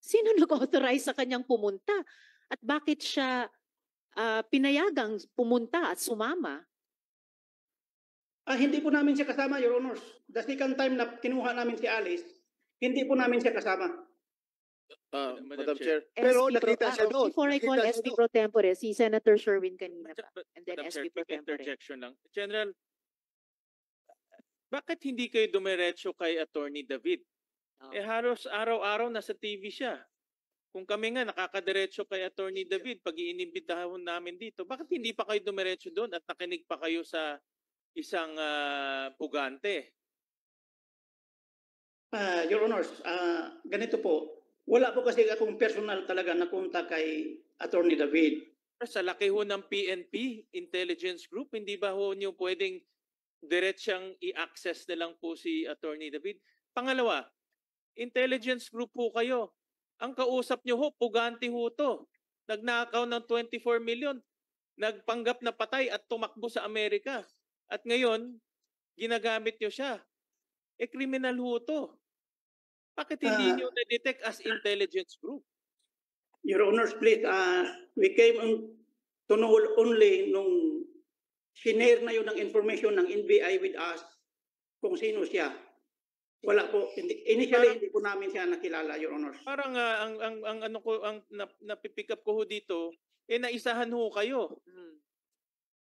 Sino nag-authorize sa kanyang pumunta? At bakit siya pinayagang pumunta at sumama? Hindi po namin siya kasama, Your Honors. The second time na kinuha namin si Alice, hindi po namin siya kasama. Madam Chair. Pero SP nakita siya doon. Before I call Nakita siya SP doon. Pro Tempore, si Senator Sherwin kanina pa. And then Madam Chair, SP Pro quick Tempore. interjection lang. General, bakit hindi kayo dumiretso kay Attorney David? Halos araw-araw nasa TV siya. Kung kami nga nakakadiretso kay Attorney David, pag iinimbitahan namin dito, bakit hindi pa kayo dumiretso doon at nakinig pa kayo sa isang pugante? Your Honors, ganito po. Wala po kasi akong personal talaga na kontak kay Attorney David. Sa laki ho ng PNP, Intelligence Group, hindi ba ho niyo pwedeng diretsang i-access na lang po si Attorney David? Pangalawa, Intelligence Group po kayo. Ang kausap niyo ho, pugante ho to. Nagnakaw ng 24 million. Nagpanggap na patay at tumakbo sa Amerika. At ngayon, ginagamit niyo siya. Criminal ho to. Bakit hindi niyo na-detect as Intelligence Group? Your Honors, please, we came to know only nung sinare na yun ng information ng NBI with us kung sino siya. Wala po. Initially, hindi po namin siya nakilala, Your Honors. Parang ang napipick up ko ho dito, naisahan ho kayo.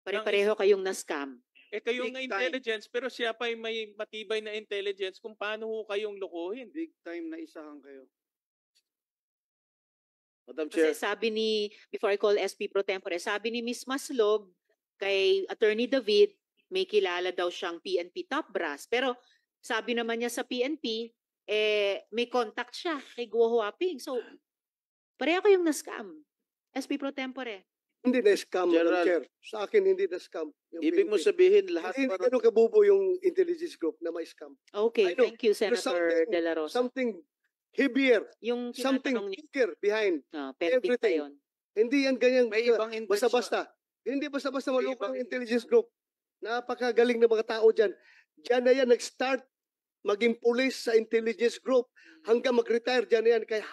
Pare-pareho kayong na-scam. Kayo Big nga time. intelligence, pero siya pa may matibay na intelligence kung paano ho kayong lokohin. Big time na isahan kayo. Madam Kasi Chair. sabi ni, before I call SP Pro Tempore, sabi ni Miss Maslog kay Attorney David, may kilala daw siyang PNP top brass. Pero sabi naman niya sa PNP, may contact siya kay Guo Huaping. So, pareho kayong na-scam. SP Pro Tempore. Hindi na-scam, Madam General. Chair. Sa akin, hindi na-scam. yung Ibig mo PNP. sabihin lahat Hindi parang ganun kabubo yung intelligence group na may scam. Okay, I know. thank you, There's Senator something- De La Rosa. Something heavier, Yung something tinatanong niya, bigger behind. pending pa everything. yun. Hindi yan ganyan May ibang intention. basta-basta. Hindi basta-basta May maloko ibang ang intelligence group. Napakagaling na mga tao dyan. Diyan na yan nag-start maging police sa intelligence group hanggang mag-retire dyan na yan. Kaya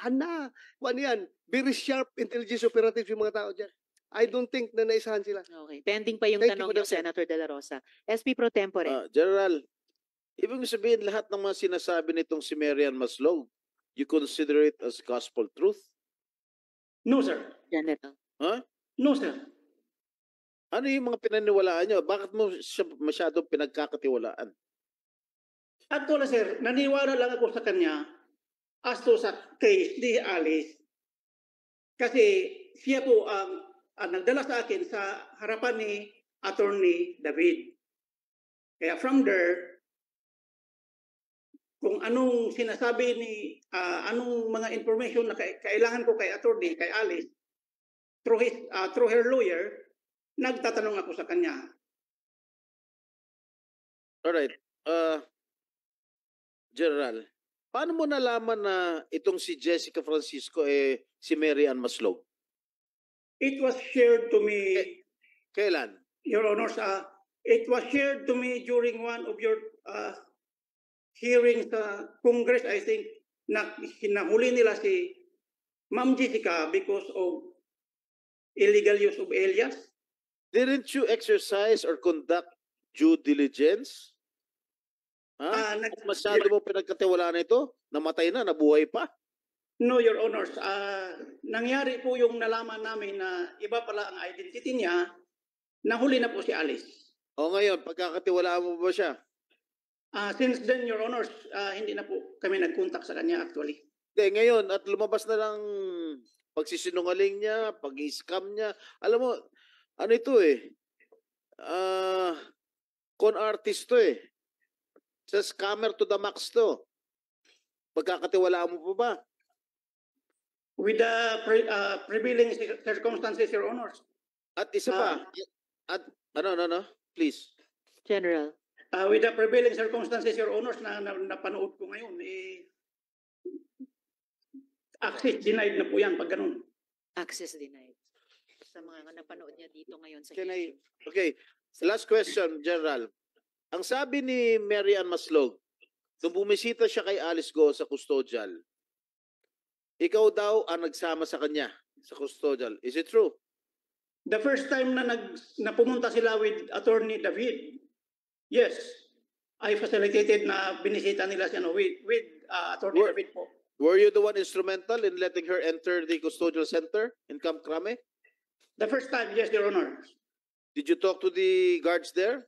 yan, very sharp intelligence operatives yung mga tao dyan. I don't think na naisahan sila. Okay, pending pa yung Thank you, tanong Madam niyo, Senator De La Rosa. SP Pro Tempore. General, ibig mo sabihin lahat ng mga sinasabi nitong si Marian Maslog, you consider it as gospel truth? No, sir. General. No, sir. Ano yung mga pinaniwalaan nyo? Bakit mo siya masyadong pinagkakatiwalaan? Actually, sir, naniwala lang ako sa kanya as to sa case ni Alice. Kasi siya po ang nagdala sa akin sa harapan ni Attorney David. Kaya from there, kung anong sinasabi ni, anong mga information na kailangan ko kay Attorney, kay Alice, through her lawyer, nagtatanong ako sa kanya. Alright. General, paano mo nalaman na itong si Jessica Francisco si Mary Ann Maslog? It was shared to me, Kailan? Your Honors, it was shared to me during one of your hearings sa Congress, I think, na hinahuli nila si Ma'am Jessica because of illegal use of alias. Didn't you exercise or conduct due diligence? Ha? Masyado mo pinagkatiwalaan ito? Namatay na, nabuhay pa? No, Your Honors. Nangyari po yung nalaman namin na iba pala ang identity niya, nahuli na po si Alice. O ngayon, pagkakatiwalaan mo ba siya? Since then, Your Honors, hindi na po kami nag-contact sa kanya actually. Hindi, ngayon, at lumabas na lang pagsisinungaling niya, pag-scam niya. Alam mo, ano ito con artist to Sa scammer to the max to. Pagkakatiwalaan mo pa ba? With the prevailing circumstances, Your Honors. At isa pa. At ano, please. General. With the prevailing circumstances, Your Honors, na napanood ko ngayon, access denied na po yan pag ganun. Access denied. Sa mga napanood niya dito ngayon sa Okay. Last question, General. Ang sabi ni Mary Ann Maslog, nung bumisita siya kay Alice Go sa custodial, ikaw daw ang nagsama sa kanya sa custodial. Is it true? The first time na pumunta sila with Attorney David, yes, I facilitated na binisita nila siya with Attorney David po. Were you the one instrumental in letting her enter the custodial center in Camp Crame? The first time, yes, Your Honor. Did you talk to the guards there?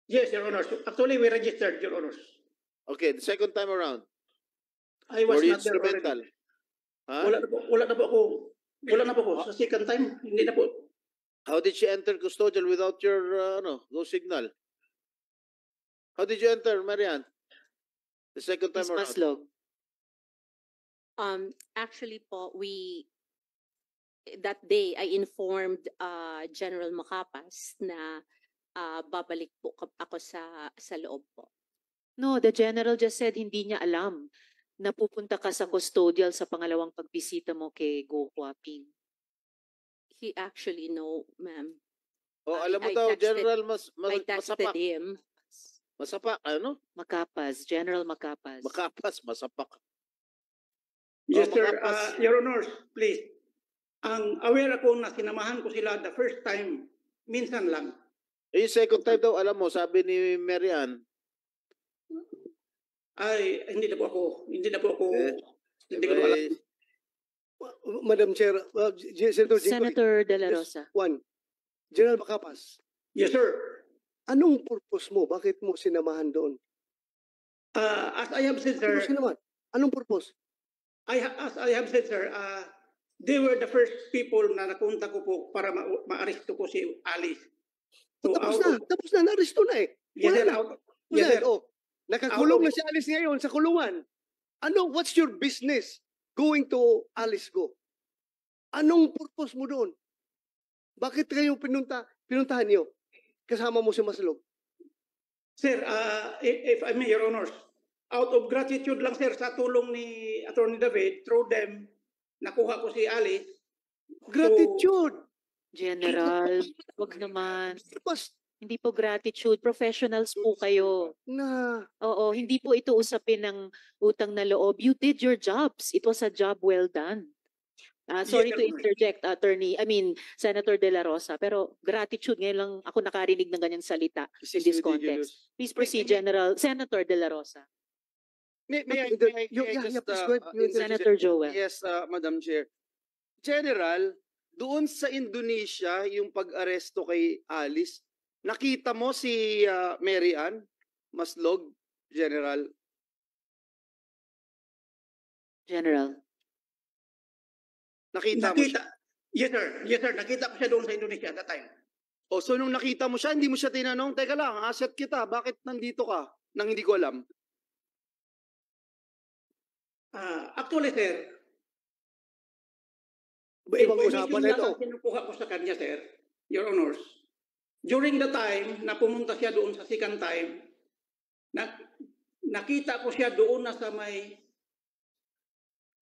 Yes, Your Honor. Actually, we registered, Your Honor. Okay, the second time around, I was were you not there instrumental? already. Huh? Wala na po ako. Sa second time, hindi na po. How did she enter custodial without your go signal? How did you enter, Marian? The second time Ms. around? Maslog. Actually po, that day I informed General Macapas na babalik po ako sa loob po. No, the general just said hindi niya alam na pupunta ka sa custodial sa pangalawang pagbisita mo kay Go Huaping. He actually know, ma'am. Oh, alam mo I daw, texted- General I texted Masapak. him. Masapak, ano? Makapas, General Makapas. Makapas, masapak. Yes, sir. Makapas. Your Honor, please. Ang aware ako na sinamahan ko sila the first time, minsan lang. Yung second time daw, alam mo, sabi ni Marian, Ay, hindi na po ako. Hindi ko na alam. Madam Chair, Senator Jinggoy, Senator De La just Rosa. one. General Macapas, Yes, sir. anong purpose mo? Bakit mo sinamahan doon? As I have said, Bakit mo sir, sinamahan? Anong purpose? as I have said, sir, they were the first people na nakunta ko po para ma-aresto ko si Alice. So, Tapos na, na-arresto na eh. Yes, Wala sir. na. Yes, sir. Nakakulong Out na of- si Alice ngayon sa kulungan. What's your business going to Alice Go? Anong purpose mo doon? Bakit kayo pinuntahan niyo? Kasama mo si Maslog. Sir, if I may, Your Honors, out of gratitude lang, sir, sa tulong ni Attorney David, through them, nakuha ko si Alice. Gratitude! General, wag naman. Tapos Hindi po gratitude. Professionals po kayo. na Oo, hindi po ito usapin ng utang na loob. You did your jobs. It was a job well done. Sorry to interject, Senator De La Rosa, pero gratitude, ngayon lang ako nakarinig ng ganyang salita in this context. Please proceed, General. Senator De La Rosa. May I please just, go ahead. You interject. Senator Joel. Yes, Madam Chair. General, doon sa Indonesia, yung pag-aresto kay Alice, nakita mo si Mary Ann Maslog General. General. Nakita mo siya. Yes, sir. Yes, sir. Nakita ko siya doon sa Indonesia that time. O, so nung nakita mo siya, hindi mo siya tinanong, teka lang, asset kita, bakit nandito ka? Nang hindi ko alam. Actually, sir, Ibang usapan na ito. ang kinukuha ko sa kanya, sir, Your Honors, during the time na pumunta siya doon sa second time, nakita ko siya doon na sa may,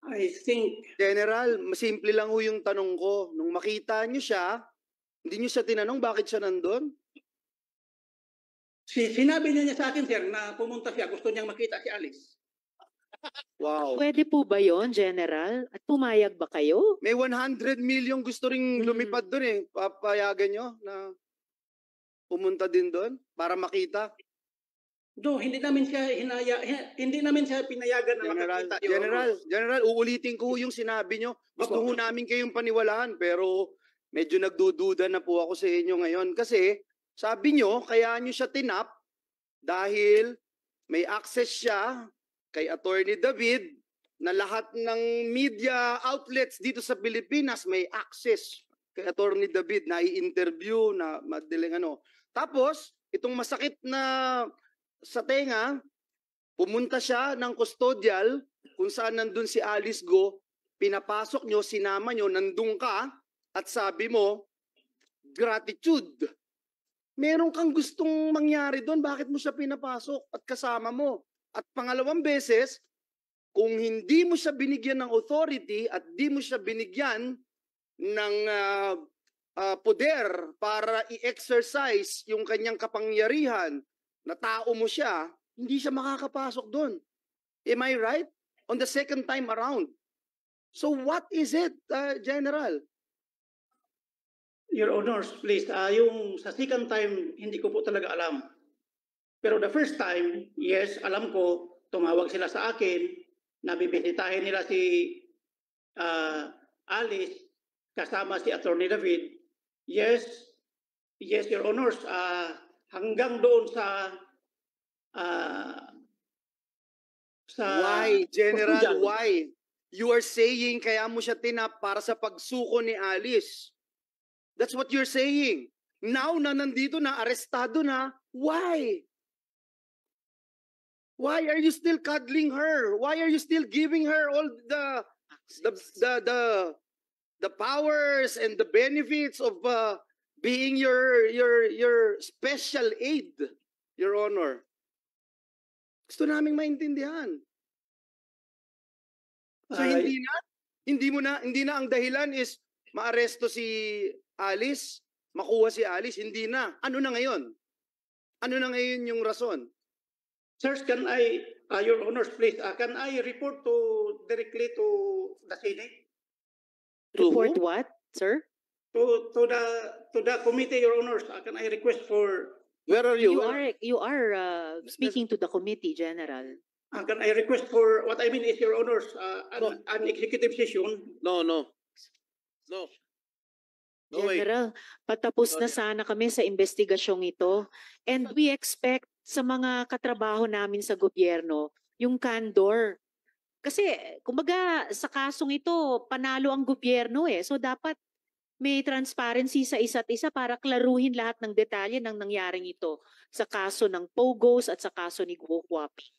I think, General, simple lang ho yung tanong ko. Nung makita niyo siya, hindi niyo siya tinanong bakit siya nandun? sinabi niya sa akin, sir, na pumunta siya, gusto niyang makita si Alice. Wow. Pwede po ba yon, General? At pumayag ba kayo? May 100 million gusto ring lumipad doon eh. Papayagan nyo na pumunta din doon para makita. Do, hindi namin siya pinayagan na makakita. Your Honors. General, uulitin ko yung sinabi nyo. Gusto ho namin kayong paniwalaan pero medyo nagdududa na po ako sa inyo ngayon. Kasi sabi nyo, kaya nyo siya tinap dahil may access siya kay Attorney David na lahat ng media outlets dito sa Pilipinas may access kay Attorney David na i-interview na madaling ano. Tapos, itong masakit na sa tenga, pumunta siya ng custodial kung saan nandun si Alice Go, pinapasok nyo, sinama nyo, nandun ka, at sabi mo, gratitude. Meron kang gustong mangyari doon, bakit mo siya pinapasok at kasama mo? At pangalawang beses, kung hindi mo siya binigyan ng authority at di mo siya binigyan ng poder para i-exercise yung kanyang kapangyarihan na tao mo siya, hindi siya makakapasok doon. Am I right? On the second time around. So what is it, General? Your Honors, please, yung sa second time, hindi ko po talaga alam. Pero the first time, yes, alam ko, tumawag sila sa akin, nabibisitahin nila si Alice, kasama si Attorney David. Yes, Your Honors, hanggang doon sa Why, General, Portugal. why? You are saying kaya mo siya tinap para sa pagsuko ni Alice. That's what you're saying. Now na nandito na, arestado na, why? Why are you still cuddling her? Why are you still giving her all the powers and the benefits of being your special aid, Your Honor? Gusto naming maintindihan. So hindi na ang dahilan is maaresto si Alice, makuha si Alice, hindi na. Ano na ngayon? Ano na ngayon yung rason? Sirs, can I, Your Honors, please, can I report directly to the Senate? Report what, sir? To the committee, Your Honors, can I request for, Where are you? You are speaking to the committee, General. can I request for, what I mean is, Your Honors, an executive session? No way. General, patapos na sana kami sa investigasyong ito. And we expect sa mga katrabaho namin sa gobyerno, yung candor. Kasi, kumbaga, sa kasong ito, panalo ang gobyerno eh. So, dapat may transparency sa isa't isa para klaruhin lahat ng detalye ng nangyaring ito sa kaso ng Pogos at sa kaso ni Guo Huaping.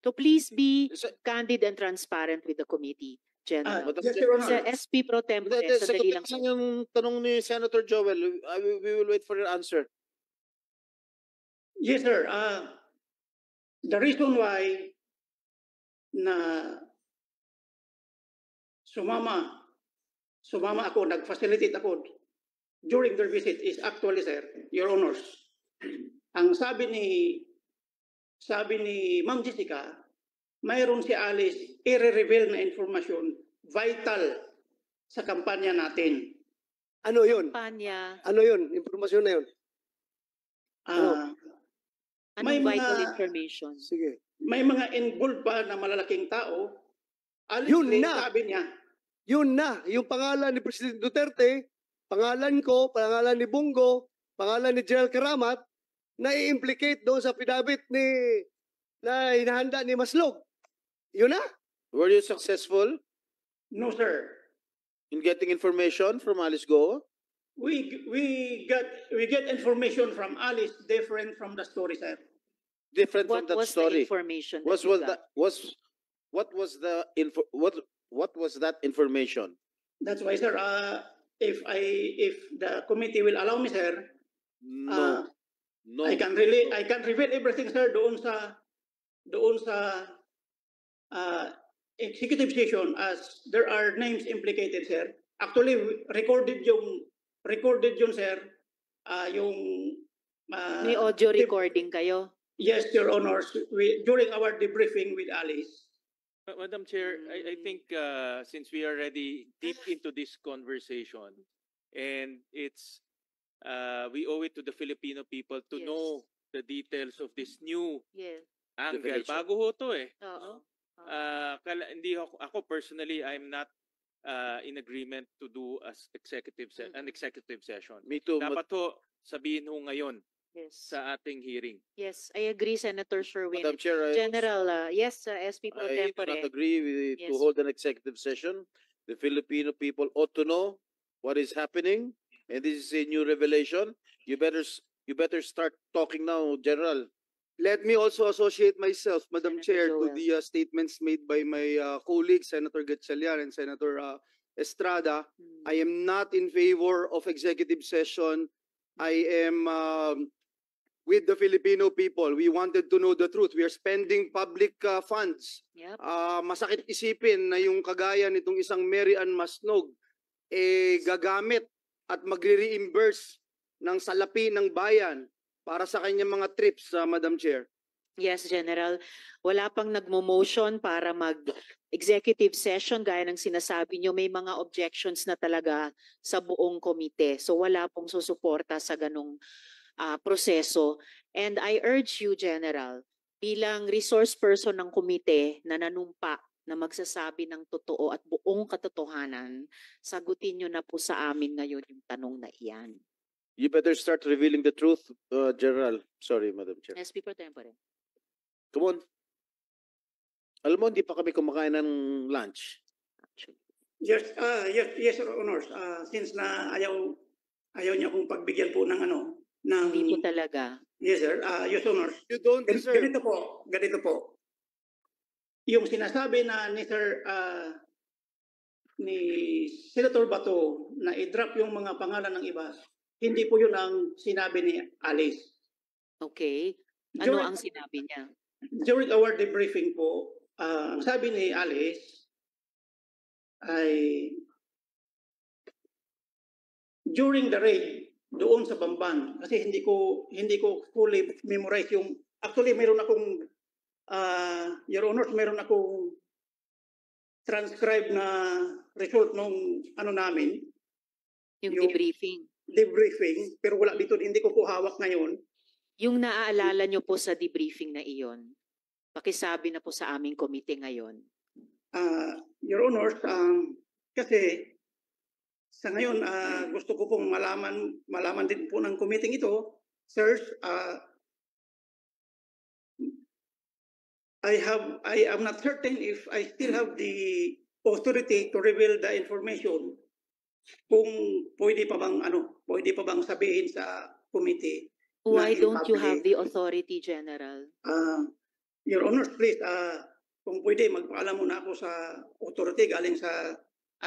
So, please be candid and transparent with the committee, General. Yes, Your Sa Honor. SP Pro Tempore, sandali lang. Sagutin yung tanong ni Senator Joel. We will wait for your answer. Yes, sir. The reason why na sumama ako, nag-facilitate ako during their visit is actually, sir, Your Honors, ang sabi ni Ma'am Jessica, mayroon si Alice i-reveal na informasyon vital sa kampanya natin. Ano yun? Kampanya, Ano yun? Impormasyon na yun? anong May vital mga- information? Sige. May mga involved pa na malalaking tao. Alice, Yun na. sabi niya, Yun na. Yung pangalan ni President Duterte, pangalan ko, pangalan ni Bongo, pangalan ni General Karamat, na i-implicate doon sa affidavit na hinahanda ni Maslog. Yun na. Were you successful No, sir. in getting information from Alice Go? We get information from Alice different from the story, sir. Different What from that was the story. information Was that you was got? that what was the info what was that information? That's why, sir, if the committee will allow me, sir, No, no. I can reveal everything, sir, doon sa executive session as there are names implicated, sir. Actually, recorded yun, sir. Yung May audio deb- recording kayo? Yes, Your Honors. During our debriefing with Alice. Madam Chair, I think since we are already deep into this conversation, and it's we owe it to the Filipino people to Yes. know the details of this new Yes. angle. Revelation. Bago ho to eh. Oo. Hindi ako personally, I'm not in agreement to do an executive session. Me too. Dapat ho sabihin ho ngayon Yes. sa ating hearing. Yes, I agree, Senator Sherwin. Madam Chair, General, yes, SP Pro I do Tempore. not agree to Yes. hold an executive session. The Filipino people ought to know what is happening, and this is a new revelation. You better start talking now, General. Let me also associate myself, Madam Senator Chair, to Joel. the statements made by my colleagues, Senator Gatchalian and Senator Estrada. I am not in favor of executive session. I am with the Filipino people. We wanted to know the truth. We are spending public funds. Yep. Masakit isipin na yung kagaya nitong isang Mary Ann Masnog gagamit at magre-reimburse ng salapi ng bayan para sa kanyang mga trips, Madam Chair. Yes, General. Wala pang nagmo-motion para mag-executive session gaya ng sinasabi nyo. May mga objections na talaga sa buong komite. So wala pong susuporta sa ganong proseso. And I urge you, General, bilang resource person ng komite na nanumpa na magsasabi ng totoo at buong katotohanan, sagutin nyo na po sa amin ngayon yung tanong na iyan. You better start revealing the truth, General. Sorry, Madam Chair. SP Pro Tempore. Come on. Alam mo, hindi pa kami kumakain ng lunch. Yes, Your Honors. Since na ayaw niya akong pagbigyan po ng Hindi po talaga. Yes, sir. Your Honors. You don't deserve. Ganito po. Yung sinasabi na ni Senator Bato na i-drop yung mga pangalan ng iba, hindi po yun ang sinabi ni Alice. Okay. Ano During- ang sinabi niya? During our debriefing po, ang sabi ni Alice ay during the raid doon sa Bamban, kasi hindi ko fully memorize yung, actually meron akong Your Honor, meron akong transcribe na result nung namin, Yung Yung- debriefing. pero wala dito, hindi ko po hawak ngayon. Yung naaalala nyo po sa debriefing na iyon, pakisabi na po sa aming komite ngayon. Your Honor, kasi sa ngayon gusto ko pong malaman din po ng committee ito, sirs, I am not certain if I still have the authority to reveal the information kung pwede pa bang sabihin sa committee. Why in don't you public. have the authority, General? Your Honor, please, kung pwede, magpaalam muna ako sa authority galing sa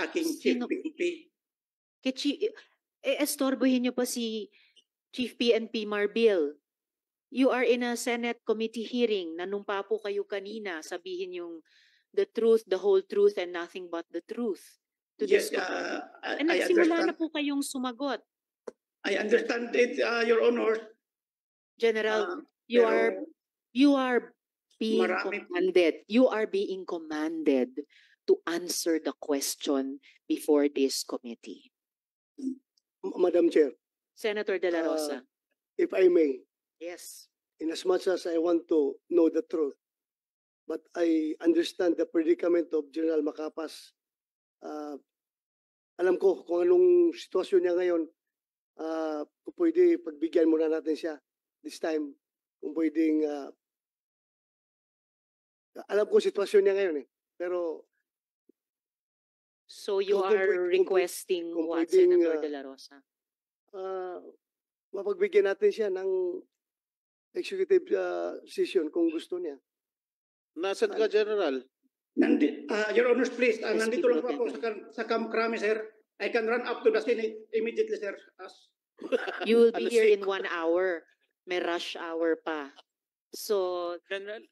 aking chief Sino? PNP. Estorbohin nyo pa si Chief PNP Marbil. You are in a Senate committee hearing. Nanumpa po kayo kanina. Sabihin yung the truth, the whole truth, and nothing but the truth. To Yes, this I And nagsimula na understand. po kayong sumagot. I understand it, Your Honor. General, Pero you are being marami- commanded. You are being commanded to answer the question before this committee. Madam Chair, Senator De La Rosa. if I may, Yes. in as much as I want to know the truth, but I understand the predicament of General Macapas. Alam ko kung anong sitwasyon niya ngayon. Kung pwede, pagbigyan muna natin siya. this time, kung pwedeng, alam ko sitwasyon niya ngayon eh, pero So you Kung are pwede- requesting kung what, pwedeng, Senator De La Rosa? mapagbigyan natin siya ng executive session kung gusto niya. Nasaan ka, General? Your Honors, please, SP nandito lang po Pro ako sa Camp Crame, sir. I can run up to the scene immediately, sir. You will be Alas here in 5. 1 hour. May rush hour pa. So, General,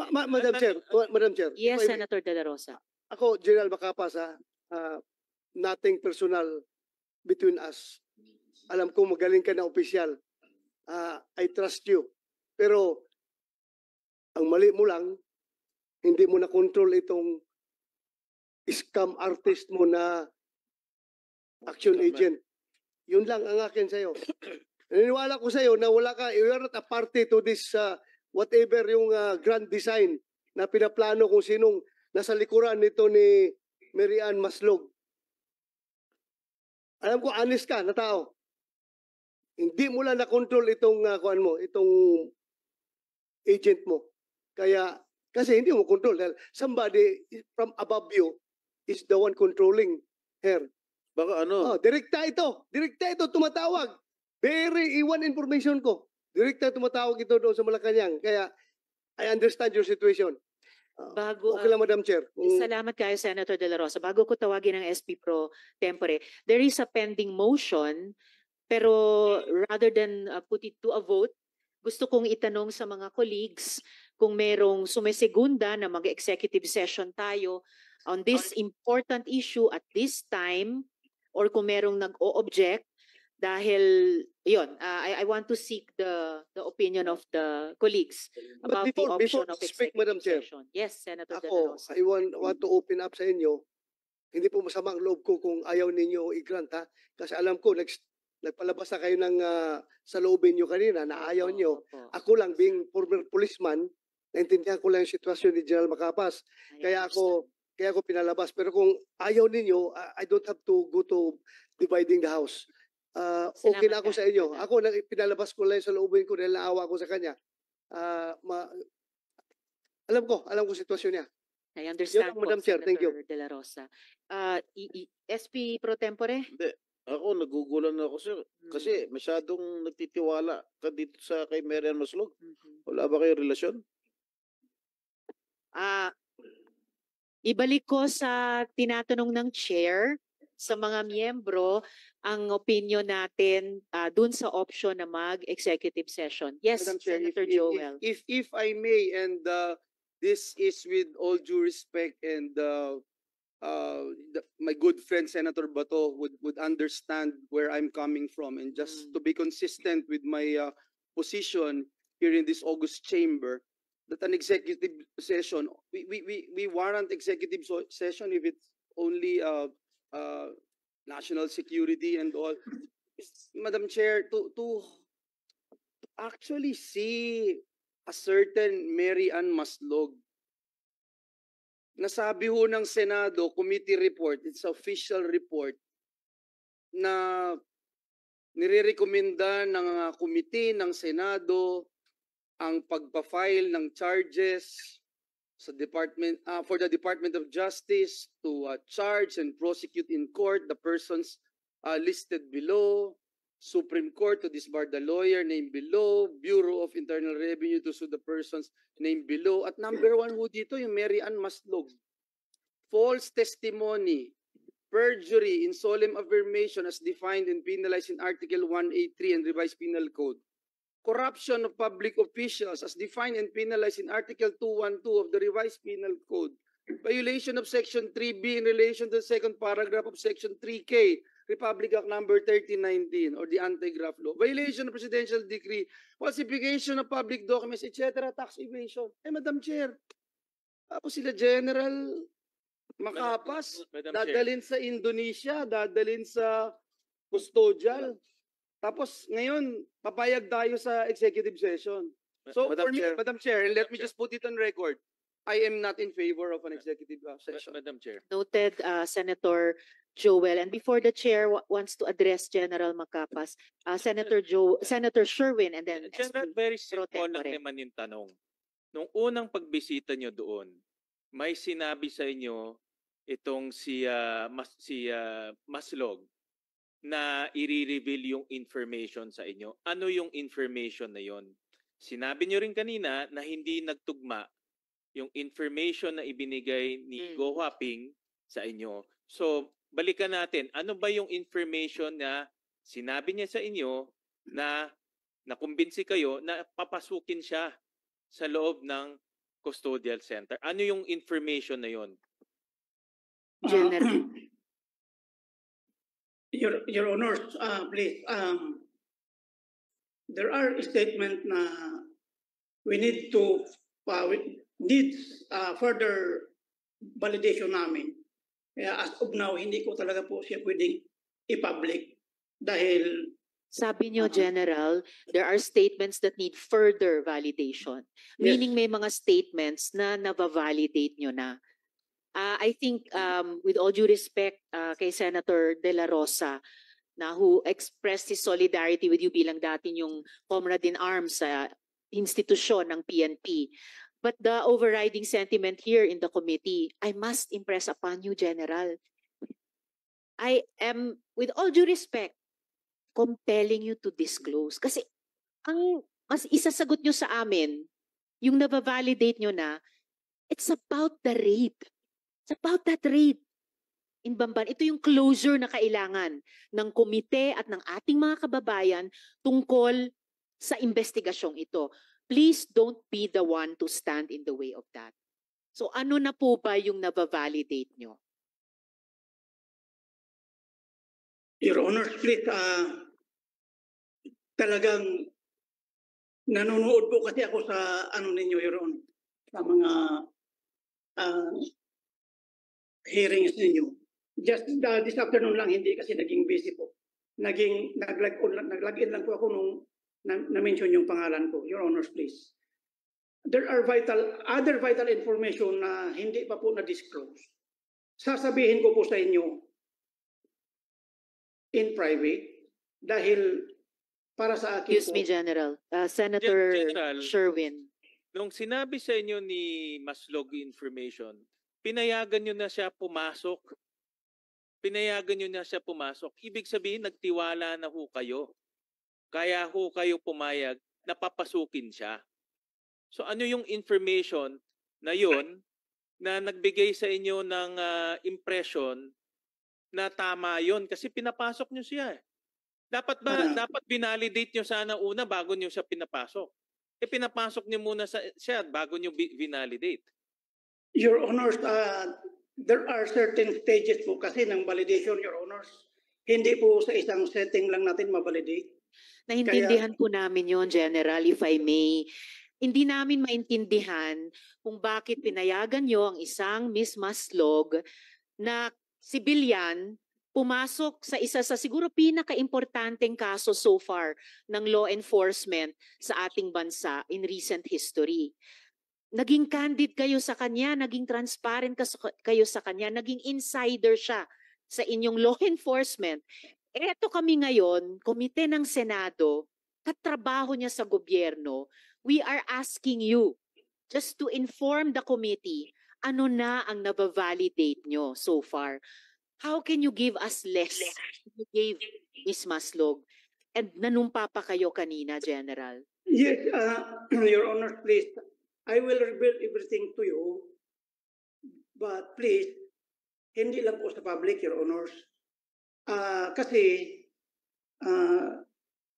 Madam Chair, Madam Chair. yes, if I- Senator De La Rosa. Ako, General Macapas, nothing personal between us. Alam ko magaling ka na opisyal. I trust you. Pero, ang mali mo lang, hindi mo na-control itong scam artist mo na action Tama. agent. Yun lang ang akin sa'yo. Naniniwala ko sa'yo na wala ka, you are not a party to this, whatever yung grand design na pinaplano kung sinong nasa likuran nito ni Mary Ann Maslog. Alam ko, honest ka na tao. Hindi mo lang na-control itong, kuan mo, itong agent mo. Kaya, kasi hindi mo control. Dahil somebody from above you is the one controlling her. Baka ano? Direkta ito. Direkta ito, tumatawag. Very iwan information ko. Direkta tumatawag ito doon sa Malacanang. Kaya, I understand your situation. Bago, Okay lang, Madam Chair. Salamat kayo, Senator De La Rosa. Bago ko tawagin ang SP Pro Tempore, there is a pending motion, pero rather than put it to a vote, gusto kong itanong sa mga colleagues kung merong sumisegunda na mag-executive session tayo on this important issue at this time, or kung merong nag-o-object dahil, yun, I want to seek the opinion of the colleagues about the option of you speak, Madam executive Chair, session. Yes, Senator De La ako, Rosa. I want to open up sa inyo. Hindi po masama ang loob ko kung ayaw ninyo i-grant, ha? Kasi alam ko, nagpalabas na kayo ng saloobin nyo kanina na ayaw nyo. Opo. Ako lang, being former policeman, naintindihan ko lang yung sitwasyon ni General Macapas. Kaya ako pinalabas. Pero kung ayaw ninyo, I don't have to go to dividing the house. Okay na ako sa inyo. Ako, pinalabas ko lang sa loobin ko dahil naawa ko sa kanya. Alam ko sitwasyon niya. I understand Yun lang, Madam Chair. Thank you. Senator De La Rosa. SP Pro Tempore? Ako, nagugulan ako, sir. Kasi masyadong nagtitiwala ka dito sa kay Mary Ann Maslog. Wala ba kayong relasyon? Ibalik ko sa tinatanong ng chair sa mga miyembro ang opinion natin dun sa option na mag-executive session. Yes, Madam Chair, Senator Joel. if I may, and this is with all due respect, and my good friend Senator Bato would understand where I'm coming from, and just to be consistent with my position here in this August chamber, that an executive session, we warrant executive session if it's only national security and all. Madam Chair, to actually see a certain Mary Ann Maslog, nasabi ho ng Senado committee report, it's official report, na nirerekomenda ng committee ng Senado ang pagpa-file ng charges sa Department for the Department of Justice to charge and prosecute in court the persons listed below, Supreme Court to disbar the lawyer named below, Bureau of Internal Revenue to sue the persons named below. At number 1 ho dito yung Mary Ann Maslog. False testimony, perjury in solemn affirmation as defined and penalized in Article 183 and Revised Penal Code. Corruption of public officials as defined and penalized in Article 212 of the Revised Penal Code. Violation of Section 3B in relation to the second paragraph of Section 3K, Republic Act Number 1319 or the Anti-Graft Law. Violation of Presidential Decree, falsification of public documents, etc. Tax evasion. Madam Chair, tapos sila General Macapas, Madam Chair. dadalhin sa Indonesia, dadalhin sa custodial. Tapos ngayon, papayag tayo sa executive session. So Madam for me, Chair. Madam Chair, and let me just put it on record. I am not in favor of an executive session. Madam Chair. Noted, Senator Joel. And before the chair wants to address General Macapas, Senator Sherwin, and then General, SP very Pro simple lang Tempore. naman yung tanong. Nung unang pagbisita nyo doon, may sinabi sa inyo itong si Maslog na i-reveal yung information sa inyo. Ano yung information na yon? Sinabi nyo rin kanina na hindi nagtugma yung information na ibinigay ni Go Huaping sa inyo. So, balikan natin. Ano ba yung information na sinabi niya sa inyo na nakumbinsi kayo na papasukin siya sa loob ng custodial center? Ano yung information na yon? General. Your Honor, please, there are statements na we need to further validation namin. Kaya as of now, hindi ko talaga po siya pwedeng i-public dahil Sabi niyo, General, there are statements that need further validation. Meaning may mga statements na naba-validate nyo na. I think with all due respect kay Senator De La Rosa, na who expressed his solidarity with you bilang dati yung comrade in arms sa institusyon ng PNP. But the overriding sentiment here in the committee, I must impress upon you, General. I am, with all due respect, compelling you to disclose. Kasi ang mas isasagot nyo sa amin, yung nabavalidate nyo na, it's about the raid. It's about that raid in Bamban. Ito yung closure na kailangan ng komite at ng ating mga kababayan tungkol sa investigasyong ito. Please don't be the one to stand in the way of that. So ano na po ba yung nabavalidate nyo? Your Honor, please, talagang nanonood po kasi ako sa ano ninyo, Your Honor, sa mga hearings ninyo. Just this afternoon lang, hindi kasi naging busy po. Nag-log in lang po ako nung na-mention yung pangalan ko. Your Honor, please. There are other vital information na hindi pa po na-disclose. Sasabihin ko po sa inyo in private dahil para sa akin Excuse po. me, General. Senator General, Sherwin. nung sinabi sa inyo ni Maslog information, pinayagan nyo na siya pumasok. Pinayagan nyo na siya pumasok. Ibig sabihin, nagtiwala na ho kayo. Kaya ho kayo pumayag na papasukin siya. So ano yung information na yun na nagbigay sa inyo ng impression na tama yun? Kasi pinapasok nyo siya. Dapat binalidate nyo sana una bago nyo siya pinapasok. Pinapasok nyo muna siya bago nyo binalidate. Your Honors, there are certain stages po kasi ng validation, Your Honors. Hindi po sa isang setting lang natin mabalidate. Naintindihan po namin yon, General, if I may. Hindi namin maintindihan kung bakit pinayagan nyo ang isang Miss Maslog na sibilyan pumasok sa isa sa siguro pinaka-importanteng kaso so far ng law enforcement sa ating bansa in recent history. Naging candid kayo sa kanya, naging transparent kayo sa kanya, naging insider siya sa inyong law enforcement. Eto kami ngayon, komite ng Senado, katrabaho niya sa gobyerno, we are asking you just to inform the committee ano na ang nabavalidate nyo so far. How can you give us less than you gave Ms. Maslog? And nanumpa pa kayo kanina, General. Yes, Your Honor, please. I will reveal everything to you. But please, hindi lang po sa public, Your Honors. Kasi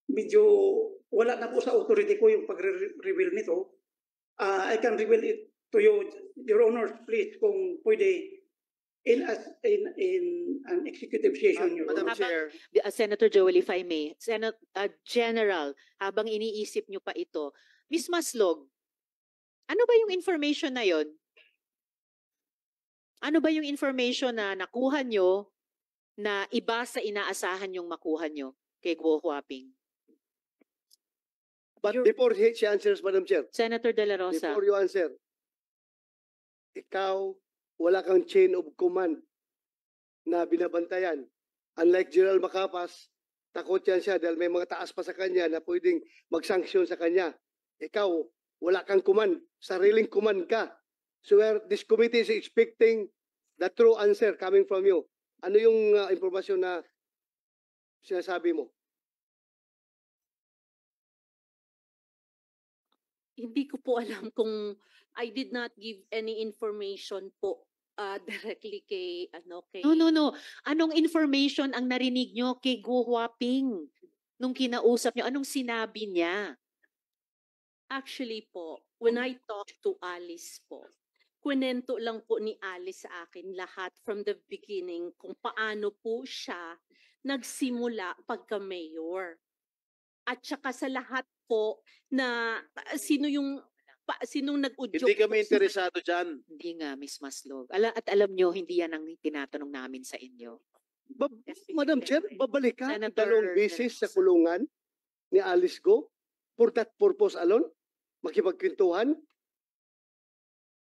medyo wala na po sa authority ko yung pag-reveal nito. I can reveal it to you, Your Honors, please, kung pwede. In an executive session, Your Madam Honor. Chair. Senator Joel, if I may. General, habang iniisip nyo pa ito, Ms. Maslog, ano ba yung information na yon? Ano ba yung information na nakuha nyo na iba sa inaasahan yung makuha nyo kay Guo Huaping? But before she answers, Madam Chair, Senator De La Rosa. before you answer, ikaw, wala kang chain of command na binabantayan. Unlike General Macapas, takot yan siya dahil may mga taas pa sa kanya na pwedeng mag-sanction sa kanya. Ikaw, wala kang command. Sariling command ka. So this committee is expecting the true answer coming from you. Ano yung impormasyon na sinasabi mo? Hindi ko po alam kung I did not give any information po directly kay kay No. Anong information ang narinig nyo kay Go Huaping nung kinausap nyo? Anong sinabi niya? Actually po, when I talked to Alice po, kwento lang po ni Alice sa akin lahat from the beginning kung paano po siya nagsimula pagka-mayor. At saka sa lahat po na sinong nag-udyok Hindi kami po sa- interesado dyan. Hindi nga, Miss Maslog. At alam nyo, hindi yan ang tinatanong namin sa inyo. Madam Chair, babalik ka Senator dalawang beses sa Mendoza. kulungan ni Alice Go for that purpose alone? Makipagkwentuhan?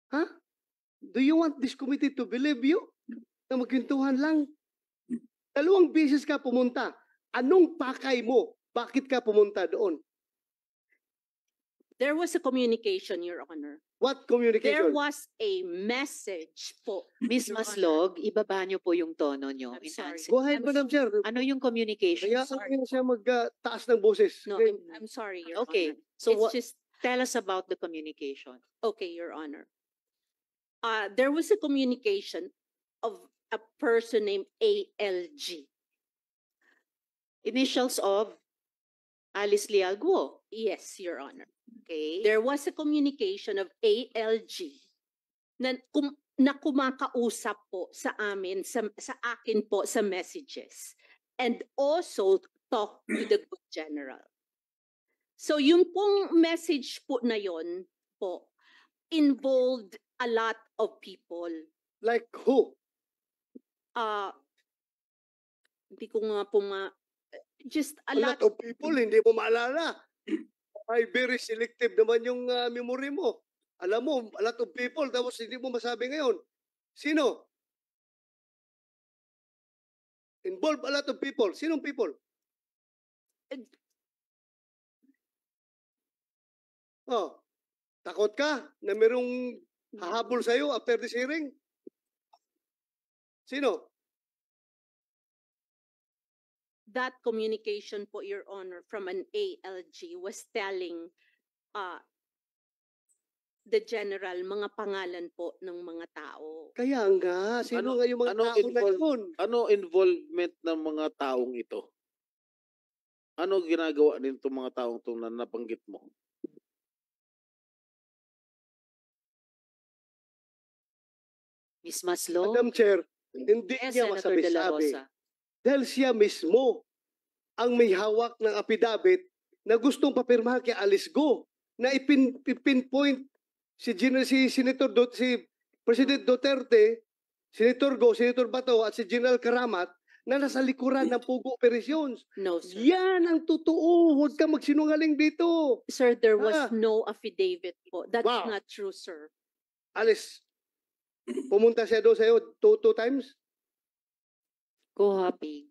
Ha? Do you want this committee to believe you? Na magkwentuhan lang? Dalawang beses ka pumunta. Anong pakay mo? Bakit ka pumunta doon? There was a communication, Your Honor. What There communication? was a message po. Miss Your Maslog, ibaba nyo po yung tono nyo. I'm in sorry. answer. Go ahead, Madam Chair. Ano yung communication? Kaya sorry. siya magtaas ng boses. No, Okay. I'm sorry, Your Okay, Honor. so It's what, just tell us about the communication. okay, Your Honor. There was a communication of a person named ALG. Initials of Alice Leal Guo. Yes, Your Honor. Okay. There was a communication of ALG na kumakausap po sa amin, sa akin po sa messages. And also talk to the good general. So yung pong message po na yon po involved a lot of people. Like who? Hindi ko nga po just A a lot lot of people, hindi mo maalala. Ay, very selective naman yung memory mo. Alam mo, a lot of people, tapos hindi mo masabi ngayon. Sino? Involve a lot of people. Sinong people? Oh, takot ka na merong hahabol sa'yo after this hearing? Sino? that communication po, Your Honor, from an ALG was telling the general mga pangalan po ng mga tao. Kaya nga, sino Ano- nga yung mga anong tao na involved? yun? Ano involvement ng mga taong ito? Ano ginagawa nito mga taong ito na nabanggit mo? Miss Maslog. Madam Chair, hindi Yes, niya Senator De La masabi-sabi. Rosa. Dahil siya mismo ang may hawak ng affidavit na gustong papirmahan kay Alice Go na ipinpoint si Senator si President Duterte, Senator Go, Senator Bato at si General Karamat na nasa likuran ng Pugo Operations. No, sir. Yan ang totoo. Huwag ka magsinungaling dito. Sir, there was Ah. no affidavit po. That's Wow. not true, sir. Alice, pumunta siya doon sa'yo two times? Go Haping.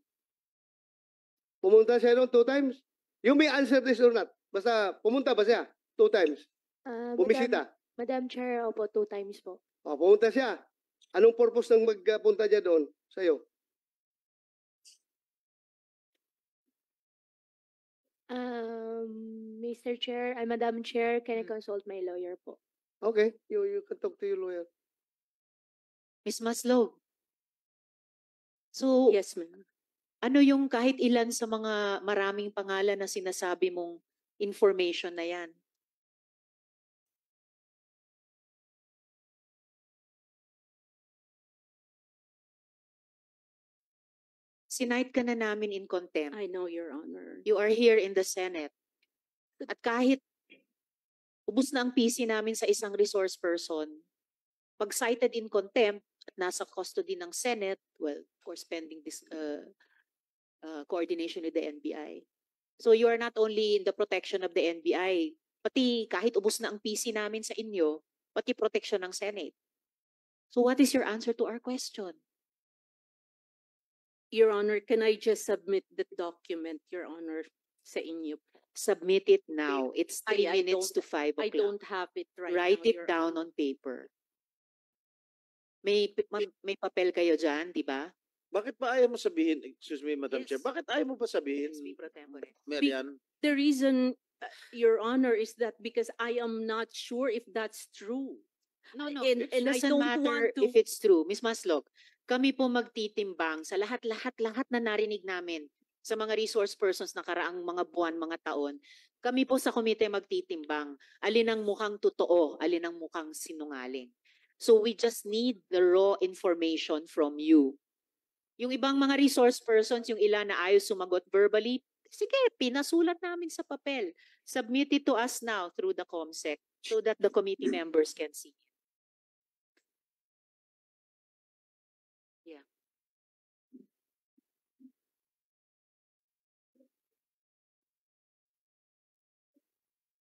Pumunta siya doon 2 times? You may answer this or not. Basta pumunta ba siya 2 times? Bumisita? Madam Chair, opo, 2 times po. O, pumunta siya. Anong purpose ng magpunta niya doon sa'yo? Mr. Chair, Madam Chair, can I consult my lawyer po? Okay, you can talk to your lawyer. Miss Maslog. So, Yes, ma'am. ano yung kahit ilan sa mga maraming pangalan na sinasabi mong information na yan? Sinight ka na namin in contempt. I know, Your Honor. You are here in the Senate. At kahit ubus na ang PC namin sa isang resource person, pag cited in contempt at nasa custody ng Senate, well, of course, pending this coordination with the NBI. So you are not only in the protection of the NBI, pati kahit ubus na ang PC namin sa inyo, pati protection ng Senate. So what is your answer to our question? Your Honor, can I just submit the document, Your Honor, sa inyo? Submit it now. It's 3 I minutes to 5 I o'clock. don't have it right Write now, it Your down Honor. on paper. May papel kayo dyan, di ba? Bakit ba ayaw mo sabihin, excuse me, Madam Yes. Chair, bakit ayaw mo pa sabihin, SP pro tempore. Marian? The reason, Your Honor, is that because I am not sure if that's true. No, And- it and I doesn't don't matter want to- if it's true. Miss Maslog, kami po magtitimbang sa lahat na narinig namin sa mga resource persons na karaang mga buwan, mga taon. Kami po sa komite magtitimbang alin ang mukhang totoo, alin ang mukhang sinungaling. So we just need the raw information from you. Yung ibang mga resource persons, yung ilan na ayaw sumagot verbally, sige, pinasulat namin sa papel. Submit it to us now through the COMSEC so that the committee members can see. Yeah.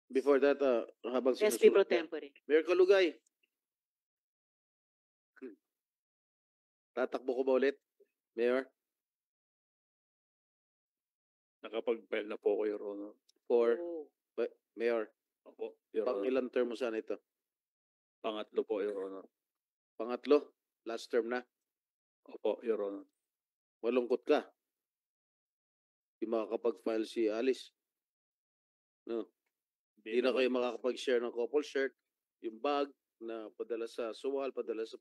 Before that, habang SP pro sinusulat ka, tempore. Mayor Kalugay. Tatakbo ko ba ulit? Mayor? Nakapag-file na po ako, Your Honor. For, Oh. Mayor, Opo, Your pang Honor. ilang term mo sana ito? Pangatlo po, Your Honor. Pangatlo? Last term na? Opo, Your Honor. Malungkot ka. Di makakapag-file si Alice. No. Hindi na kayo makakapag-share ng couple shirt. Yung bag na padala sa suwal, padala sa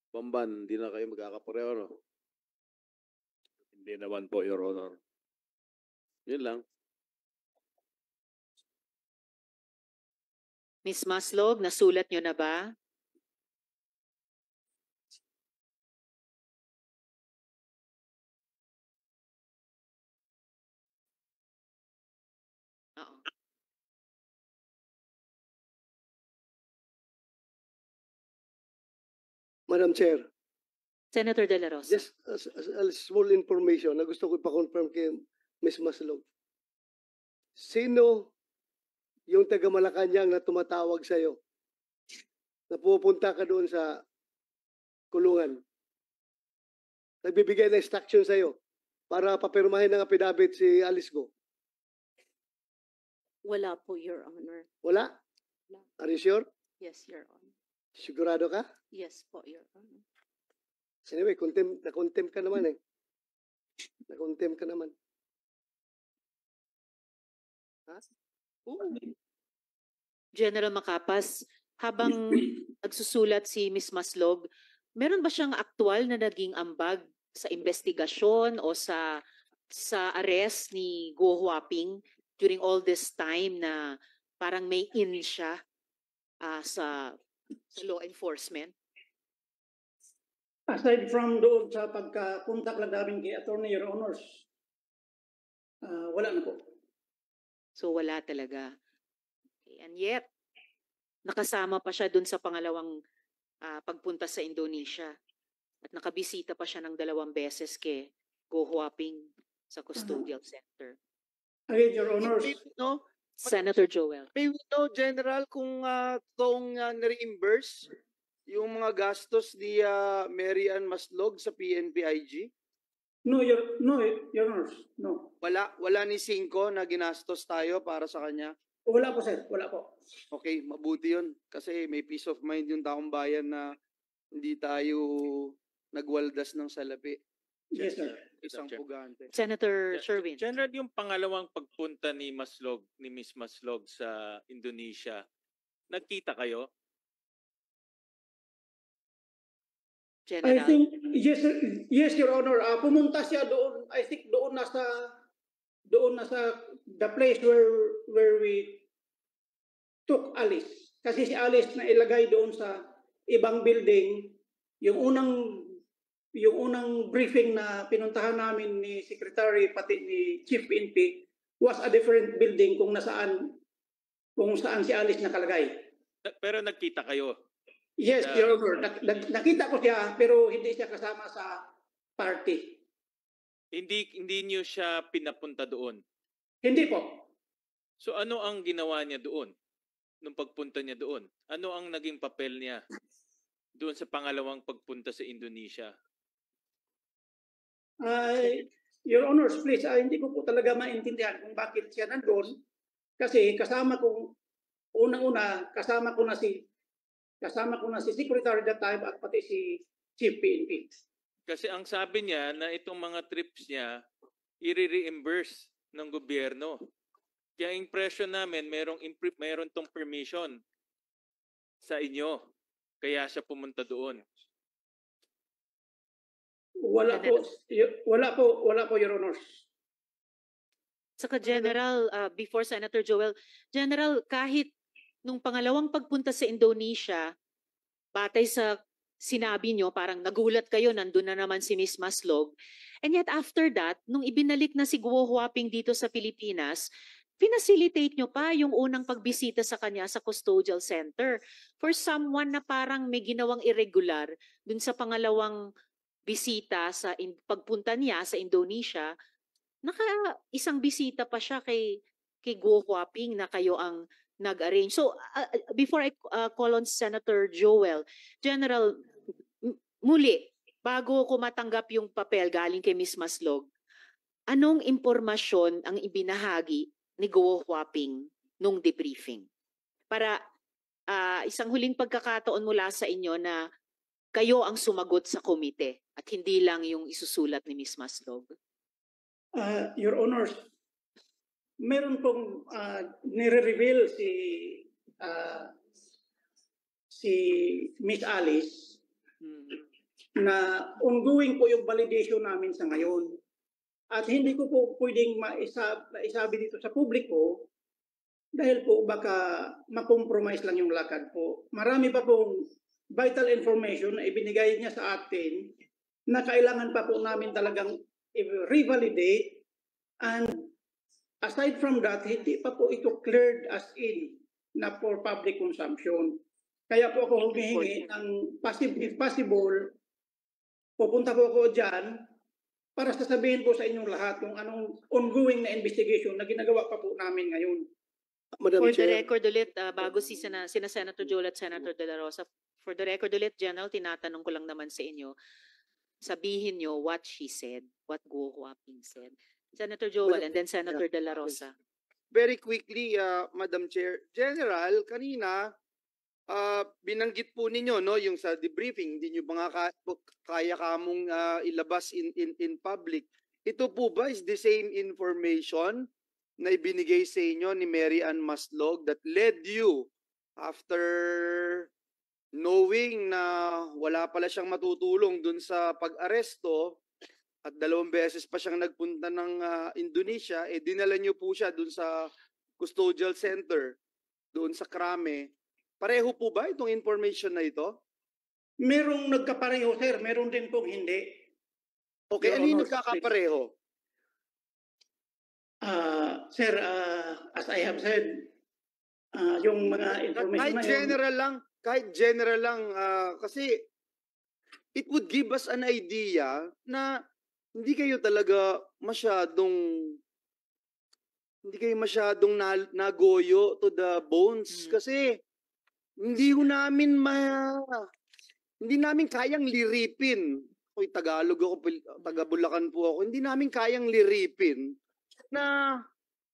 Bamban, hindi na kayo magkakapareho, no? Hindi naman po, Your Honor. Yun lang. Miss Maslog, nasulat nyo na ba? Oo. Madam Chair, Senator De La Rosa. just as a small information na gusto ko ipa-confirm kay Ms. Maslog. Sino yung taga Malacanang na tumatawag sa'yo? Na pupunta ka doon sa kulungan? Nagbibigay ng instruction sa'yo para papirmahin ng affidavit si Alice Go? Wala po, Your Honor. Wala? Are you sure? Yes, Your Honor. Sigurado ka? Yes po, Your Honor. Anyway, na-contempt ka naman eh. Na-contempt ka naman. Ha? Oo. General Macapas, habang nagsusulat si Miss Maslog, meron ba siyang aktual na naging ambag sa investigasyon o sa arrest ni Go Huaping during all this time na parang may in siya sa law enforcement? Aside from doon sa pagka-contact lang namin kay Attorney Your Honors, wala na po. So wala talaga. And yet, nakasama pa siya dun sa pangalawang pagpunta sa Indonesia. At nakabisita pa siya ng 2 beses kay Go Huaping sa custodial center. Again, Your Honors, No? Senator Joel. May we know, General, kung toong na-reimburse yung mga gastos ni Mary Ann Maslog sa PNP-IG? no, Your Honors, no. Wala ni Cinco na ginastos tayo para sa kanya? Wala po, sir. Wala po. Okay, mabuti yun. Kasi may peace of mind yung taong bayan na hindi tayo nagwaldas ng salapi. Yes, sir. Isang Chair. pugante. Senator Sherwin. General, yung pangalawang pagpunta ni Miss Maslog sa Indonesia, nagkita kayo? I General. think, yes, Your Honor. Pumunta siya doon, I think doon na sa the place where we took Alice. Kasi si Alice na ilagay doon sa ibang building. Yung unang briefing na pinuntahan namin ni Secretary pati ni Chief PNP was a different building kung saan si Alice nakalagay. Pero nagkita kayo? Yes, Your Honor. Nakita ko siya pero hindi siya kasama sa party. Hindi niyo siya pinapunta doon? Hindi po. So ano ang ginawa niya doon? Nung pagpunta niya doon? Ano ang naging papel niya? doon sa pangalawang pagpunta sa Indonesia? Your Honors, please, hindi ko po talaga maintindihan kung bakit siya nandun. Kasi kasama ko, unang-una, kasama ko na si Secretary that time at pati si Chief PNP. Kasi ang sabi niya na itong mga trips niya, i-reimburse ng gobyerno. Kaya impression namin, meron tong permission sa inyo. Kaya siya pumunta doon. Wala po, Your Honors. Saka General, before Senator Joel, General, kahit nung pangalawang pagpunta sa Indonesia, batay sa sinabi nyo, parang nagulat kayo, nandun na naman si Ms. Maslog. And yet after that, nung ibinalik na si Guo Huaping dito sa Pilipinas, pinacilitate nyo pa yung unang pagbisita sa kanya sa custodial center. For someone na parang may ginawang irregular dun sa pangalawang bisita sa pagpunta niya sa Indonesia, isang bisita pa siya kay Guo Huaping na kayo ang nag-arrange. So, before I call on Senator Joel, General, muli, bago ko matanggap yung papel galing kay Ms. Maslog, anong impormasyon ang ibinahagi ni Guo Huaping nung debriefing? Para isang huling pagkakataon mula sa inyo na kayo ang sumagot sa komite at hindi lang yung isusulat ni Ms. Maslog. Your Honors, meron pong nire-reveal si Miss Alice na ongoing po yung validation namin sa ngayon. At hindi ko po pwedeng maisabi dito sa publiko dahil po baka makompromise lang yung lakad po. Marami pa pong vital information na ibinigay niya sa atin na kailangan pa po namin talagang revalidate, and aside from that, hindi pa po ito cleared as in na for public consumption. Kaya po ako humihingi ng if possible, pupunta po ako dyan para sasabihin po sa inyong lahat kung anong ongoing na investigation na ginagawa pa po namin ngayon. Madam For the Chair. record ulit, bago sina Senator Joel at Senator De La Rosa, for the record ulit, General, tinatanong ko lang naman sa inyo, sabihin nyo what she said, what Guo Huaping said. Senator Joel and then Senator De La Rosa. Very quickly, Madam Chair. General, kanina, binanggit po ninyo, no, yung sa debriefing, hindi nyo ba nga kaya kamong ilabas in public. Ito po ba is the same information na ibinigay sa inyo ni Mary Ann Maslog that led you after knowing na wala pala siyang matutulong dun sa pag-aresto at 2 beses pa siyang nagpunta ng Indonesia, dinala niyo po siya dun sa custodial center, doon sa Krame. Pareho po ba itong information na ito? Merong nagkapareho, sir. Meron din pong hindi. Okay, ano yung nagkakapareho? Sir, as I have said, yung mga information kahit general lang, kasi it would give us an idea na hindi kayo masyadong nagoyo to the bones kasi hindi namin kayang liripin. Oy, Tagalog ako, taga Bulacan po ako. Hindi namin kayang liripin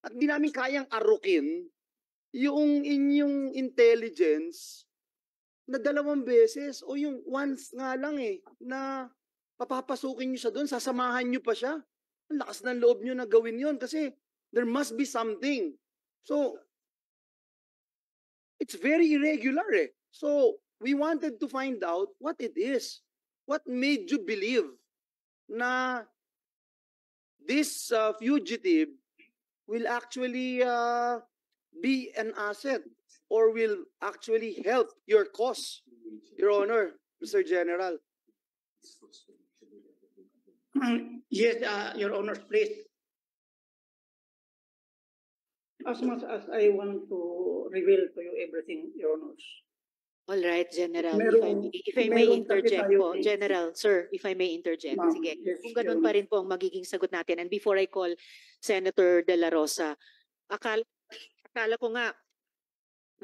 at hindi namin kayang arukin yung inyong intelligence na 2 beses o yung once nga lang na papapasukin nyo siya doon, sasamahan nyo pa siya. Ang lakas ng loob nyo na gawin yon kasi there must be something. So, it's very irregular So, we wanted to find out what it is. What made you believe na this fugitive will actually be an asset or will actually help your cause, Your Honor, Mr. General? Yes, Your Honor, please. As much as I want to reveal to you everything, Your Honors. All right, General. If I may meron kasi interject tayo po, General, sir, if I may interject. Ma'am, Sige. yes, Kung ganun Your pa rin po ang magiging sagot natin. And before I call Senator De La Rosa, akala ko nga,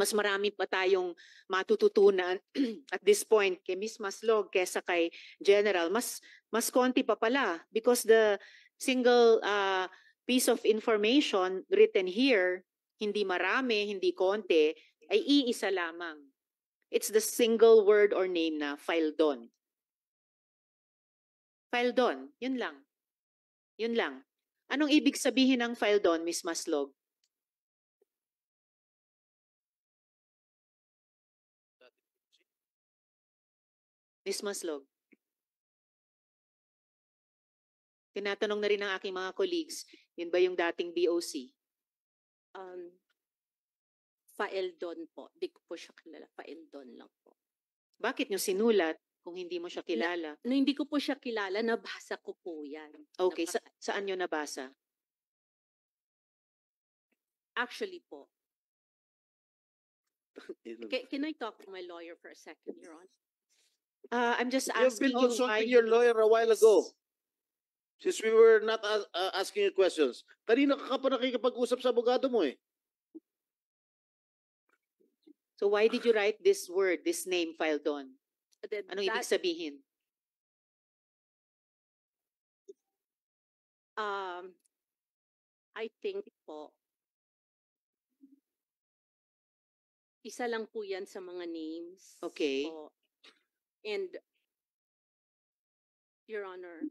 mas marami pa tayong matututunan at this point kay Ms. Maslog kesa kay General. Mas konti pa pala because the single piece of information written here, hindi marami, hindi konti, ay iisa lamang. It's the single word or name na Faildon. Faildon, yun lang. Yun lang. Anong ibig sabihin ng Faildon, Ms. Maslog? Ms. Maslog. Tinatanong na rin ng aking mga colleagues, yun ba yung dating BOC? Faeldon po. Di ko po siya kilala. Faeldon lang po. Bakit nyo sinulat kung hindi mo siya kilala? No, hindi ko po siya kilala. Nabasa ko po yan. Okay, saan nyo nabasa? Actually po. Can I talk to my lawyer for a second, Your Honor? I'm just You've been asking you why consulting your lawyer a while ago. Since we were not asking you questions. Kanina ka pa nakikipag-usap sa abogado mo eh. So why did you write this word, this name, Faildon? Anong ibig That- sabihin? I think po, isa lang po yan sa mga names. Okay. Po. And, Your Honor,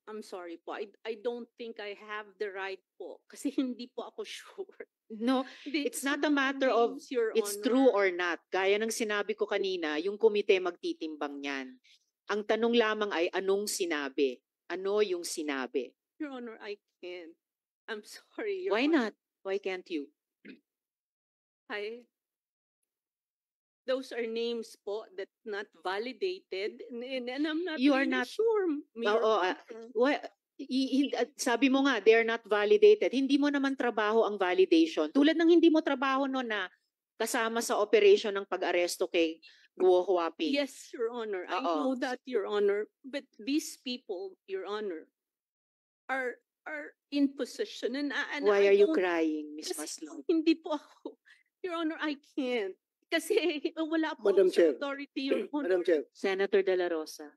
I'm sorry po. I don't think I have the right po. Kasi hindi po ako sure. No, it's not a matter of names, Your it's Honor. true or not. Gaya ng sinabi ko kanina, yung komite magtitimbang niyan. Ang tanong lamang ay anong sinabi? Ano yung sinabi? Your Honor, I can't. I'm sorry, Your Why Honor. not? Why can't you? Those are names po that not validated and I'm not You are really not- sure. Your Oo, Honor. Sabi mo nga, they're not validated. Hindi mo naman trabaho ang validation. Tulad ng hindi mo trabaho no na kasama sa operation ng pag-aresto kay Guo Huaping. Yes, Your Honor. I Oo. know that, Your Honor. But these people, Your Honor, are in position and Why I are you don't- crying, Ms. Kasi Maslog? hindi po ako. Your Honor, I can't. Kasi wala po Madam ako sa Chair. authority, Your Honor. Madam Chair, Senator De La Rosa.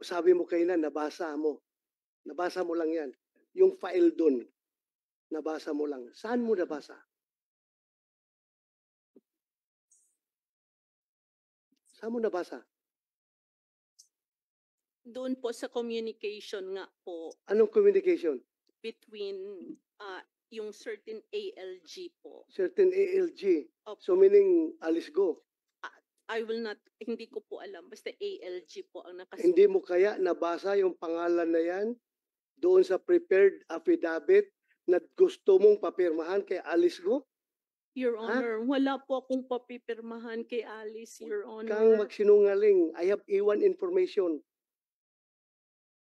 sabi mo kayo na, nabasa mo. Nabasa mo lang yan. Yung file doon, nabasa mo lang. Saan mo nabasa? Saan mo nabasa? Doon po sa communication nga po Anong communication? between yung certain ALG po. Certain ALG. Opo. So meaning, Alice Go. I will not, hindi ko po alam. Basta ALG po ang nakasulat. Hindi mo kaya nabasa yung pangalan na yan doon sa prepared affidavit na gusto mong papirmahan kay Alice Go? Your Honor, wala po akong papipirmahan kay Alice, Your Kang Honor. magsinungaling. I have A1 information.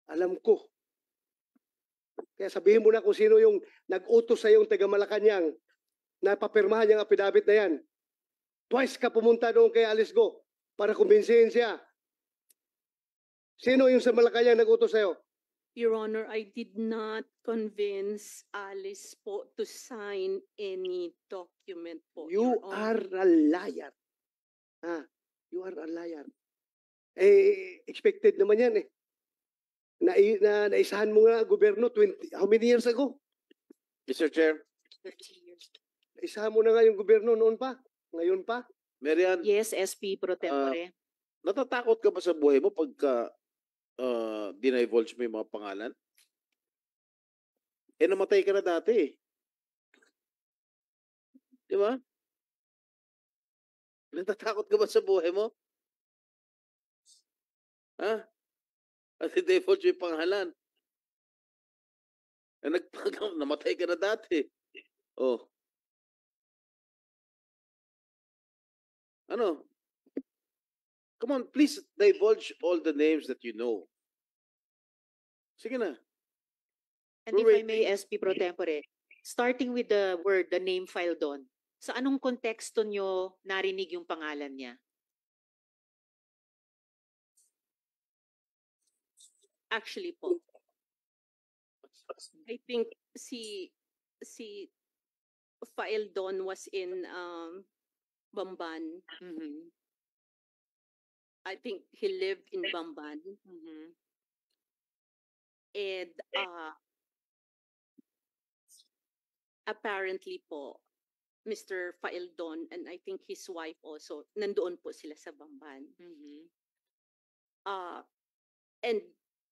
Alam ko. Kaya sabihin mo na kung sino yung nag-utos sa yung taga Malacanang na papirmahan yung affidavit na yan. Twice ka pumunta doon kay Alice Go para kumbinsihin siya. Sino yung sa Malacanang nag-utos sa'yo? Your Honor, I did not convince Alice po to sign any document po. You Your Honor. are a liar. You are a liar. Expected naman yan eh. Naisahan mo nga gobyerno how many years ago? Mr. Chair, 30 years. Naisahan mo na nga yung gobyerno noon pa. Ngayon pa. Marian, Yes, SP pro tempore. natatakot ka ba sa buhay mo pagka dinivulge mo yung mga pangalan? Namatay ka na dati eh. Di ba? Natatakot ka ba sa buhay mo? Ha? At dinivulge mo yung pangalan. Namatay ka na dati. Oh. Ano? Come on, please divulge all the names that you know. Sige na. And if We're I may, SP pro tempore, starting with the word, the name file doon, sa anong konteksto nyo narinig yung pangalan niya? Actually po, I think si Faeldon was in Bamban. Mhm. I think he lived in Bamban. Mhm. And apparently po, Mr. Faeldon and I think his wife also, nandoon po sila sa Bamban. Mhm. And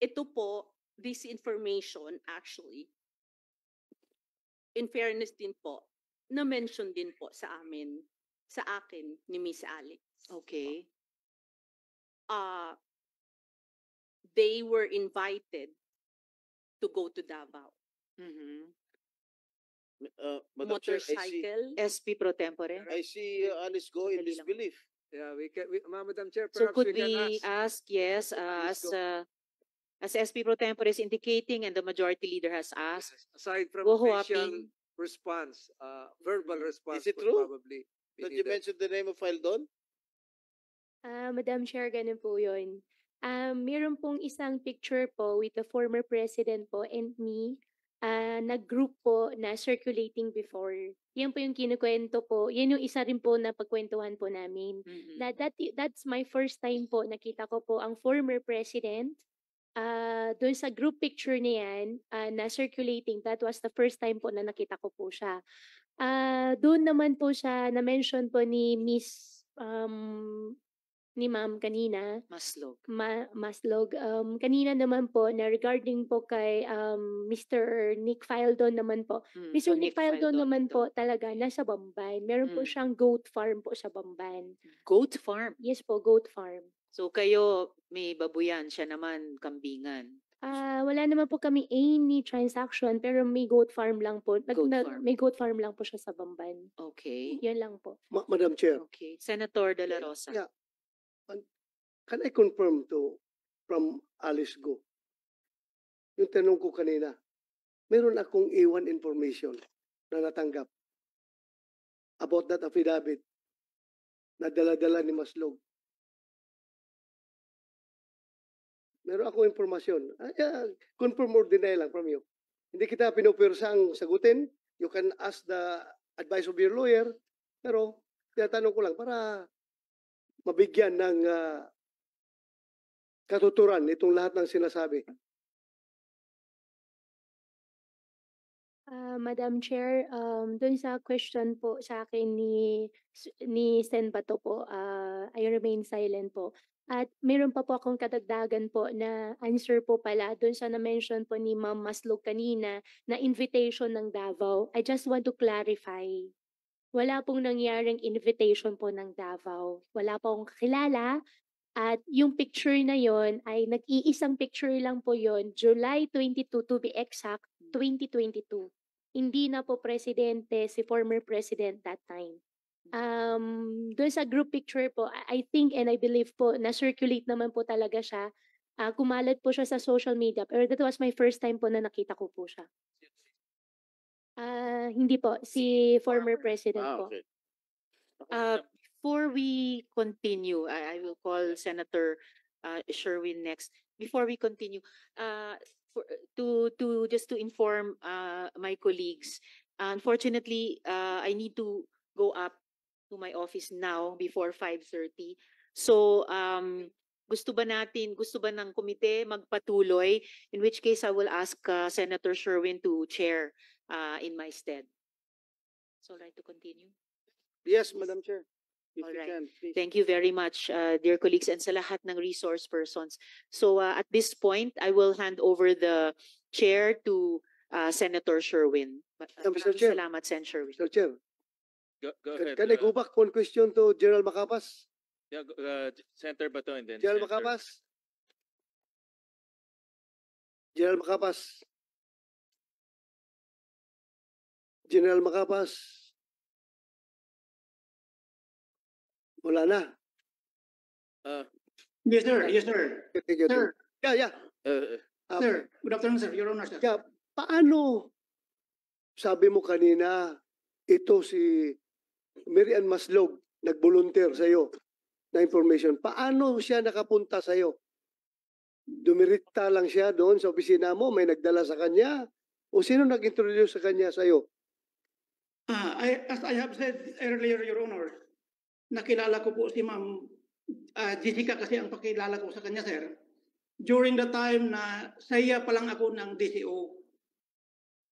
ito po, this information actually, in fairness din po, na-mention din po sa akin ni Miss Alex. Okay. They were invited to go to Davao. Mhm. Madam Chair, Motorcycle. SP pro tempore. I see Alice go in Sandali lang. disbelief. Yeah, Madam Chair, So perhaps could we can we ask, yes, Let's as SP pro tempore is indicating and the majority leader has asked, aside from Go official Huaping. response, verbal response Is it would true? probably be Don't you needed. mention the name of Faeldon? Madam Chair, ganun po yun. Meron pong isang picture po with the former president po and me, nag-group po na circulating before. Yan po yung kinukwento po. Yan yung isa rin po na pagkwentuhan po namin. Mhm. That's my first time po nakita ko po ang former president. Doon sa group picture na yan, na circulating, that was the first time po na nakita ko po siya. Doon naman po siya na-mention po ni ni Ma'am kanina, Maslog. Maslog. Kanina naman po na regarding po kay Mr. Nick Faeldon naman po. So Mr. Nick Faeldon naman ito. po talaga nasa Bamban. Meron po Mm. siyang goat farm po sa Bamban. Goat farm. Yes po, goat farm. So kayo may babuyan, siya naman kambingan. Wala naman po kami any transaction pero may goat farm lang po. Farm. May goat farm lang po siya sa Bamban. Okay. Yan lang po. Madam Chair, Okay. Senator De La Rosa. Yeah. Can I confirm from Alice Go? Yung tanong ko kanina, meron akong A1 information na natanggap about that affidavit na dala-dala ni Maslog. Meron akong informasyon. Confirm or deny lang from you. Hindi kita pinupirsang sagutin. You can ask the advice of your lawyer. Pero tinatanong ko lang para mabigyan ng katuturan itong lahat ng sinasabi. Madam Chair, dun sa question po sa akin ni Sen Bato po, I remain silent po. At meron pa po akong kadagdagan po na answer po pala dun sa na-mention po ni Ma'am Maslog kanina na invitation ng Davao. I just want to clarify. Wala pong nangyaring invitation po ng Davao. Wala pong kakilala. At yung picture na yon ay nag-iisang picture lang po yon, July 22 to be exact, 2022. Hindi na po presidente si former president that time. Doon sa group picture po, I think and I believe po na circulate naman po talaga siya. Kumalat po siya sa social media pero that was my first time po na nakita ko po siya. Hindi po, si former president po. Okay. Before we continue, I will call Senator Sherwin next. Before we continue, just to inform my colleagues, unfortunately, I need to go up to my office now before 5:30. So, gusto ba ng komite magpatuloy? In which case, I will ask Senator Sherwin to chair in my stead. So, right to continue? Yes, Madam Chair. If All you right. can, please. Thank you very much, dear colleagues, and sa lahat ng resource persons. So at this point, I will hand over the chair to Senator Sherwin. Mr. Chair. Salamat, Sen. Sherwin. Sir Chair, Go ahead. can I go back one question to General Macapas? Yeah, Senator Bato and then General Senator- Macapas? General Macapas? General Macapas? Wala na. Yes, sir. Yes, sir. Sir, Yeah. sir. Good afternoon, sir. Your Honor, sir. Yeah, paano sabi mo kanina ito si Mary Ann Maslog nag-volunteer sa iyo na information. Paano siya nakapunta sa iyo? Dumirita lang siya doon sa opisina mo, may nagdala sa kanya O sino nag-introduce sa kanya sa'yo? As I have said earlier, Your Honor, nakilala ko po si Ma'am Jessica kasi ang pakilala ko sa kanya, sir. During the time na saya pa lang ako ng DCO.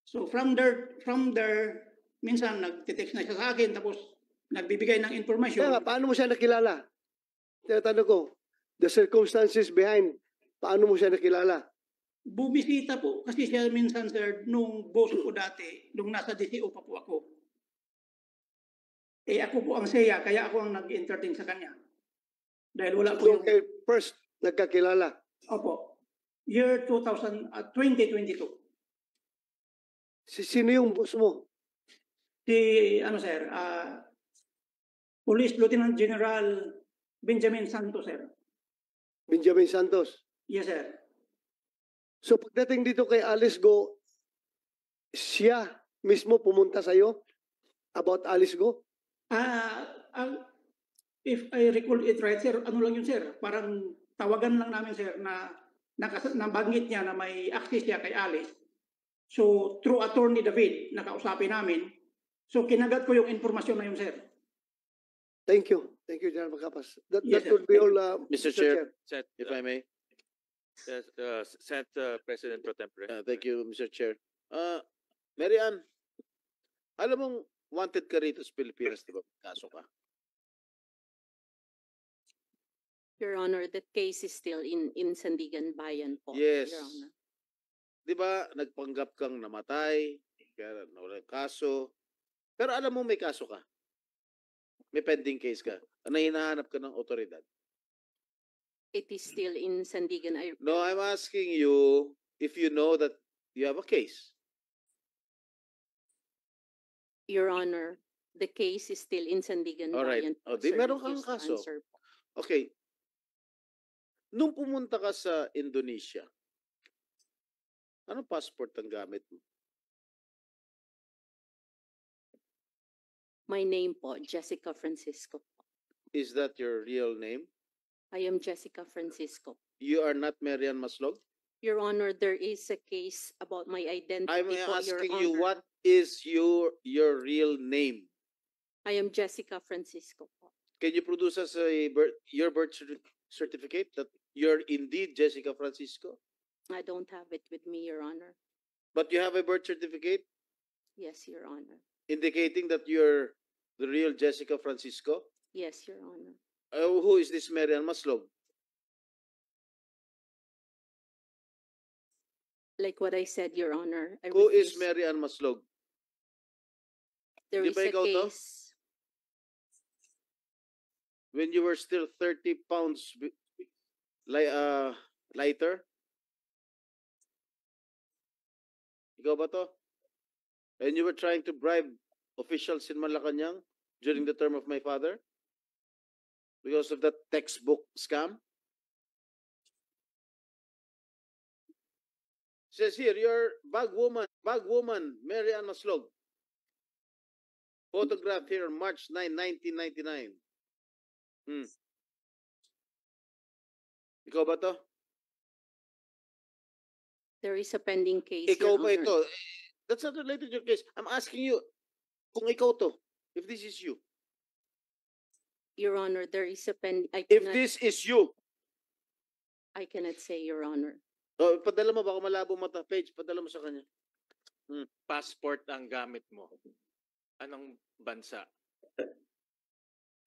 So from there, minsan nagtitext na siya sa akin tapos nagbibigay ng information. Kaya nga, paano mo siya nakilala? Tinatanong ko, the circumstances behind, paano mo siya nakilala? Bumisita po kasi siya minsan, sir, nung boss ko dati, nung nasa DCO pa po ako. Eh ako po ang saya, kaya ako ang nag-entertain sa kanya. Dahil wala po So, yung... kayo first, nagkakilala. Opo. Year 2022. Sino yung boss mo? Si, sir, Police Lieutenant General Benjamin Santos, sir. Benjamin Santos. Yes, sir. So pagdating dito kay Alice Go, siya mismo pumunta sa'yo about Alice Go? If I recall it right, sir, ano lang yun, sir? Parang tawagan lang namin, sir, na nabanggit niya na may access siya kay Alice. So, through Attorney David, nakausapin namin. So, kinagat ko yung informasyon na yun, sir. Thank you. Thank you, General Macapas. That Yes, sir. would be all, Mr. Chair, Set, if I may. President Pro Tempore. Thank you, Mr. Chair. Mary Ann, alam mong wanted ka rito sa Pilipinas, di ba? Kaso ka. Your Honor, that case is still in Sandigan Bayan po. Yes. Your Honor. Di ba, nagpanggap kang namatay, kaya nawala yung kaso. Pero alam mo may kaso ka. May pending case ka. Na hinahanap ka ng otoridad. It is still in Sandigan. No, I'm asking you if you know that you have a case. Your Honor, the case is still in Sandigan All right. Bayan po, O, di sir. meron Refuse kang to kaso. answer po. Okay. Nung pumunta ka sa Indonesia, anong passport ang gamit mo? My name po, Jessica Francisco. Is that your real name? I am Jessica Francisco. You are not Marian Maslog? Your Honor, there is a case about my identity I'm po, Your asking Honor. you, what is your real name? I am Jessica Francisco po. Can you produce us your birth certificate that you're indeed Jessica Francisco? I don't have it with me, Your Honor. But you have a birth certificate Yes, Your Honor. indicating that you're the real Jessica Francisco? Yes, Your Honor. Who is this Marian Maslog? Like what I said, Your Honor. Who is refuse- Marian Maslog? There Di is ba a ikaw to? case. When you were still 30 pounds lighter? Ikaw ba to? And you were trying to bribe officials in Malacanang during the term of my father? Because of that textbook scam? Says here, you're bag woman, Mary Ann Maslog. Photograph here, March 9, 1999. Ikaw ba to? There is a pending case, Ikaw Your ba Honor. ito? That's not related to your case. I'm asking you kung ikaw to. If this is you. Your Honor, there is a If this is you. I cannot say, Your Honor. Oh, padala mo, baka malabo mata page. Padala mo sa kanya. Passport ang gamit mo. Anong bansa?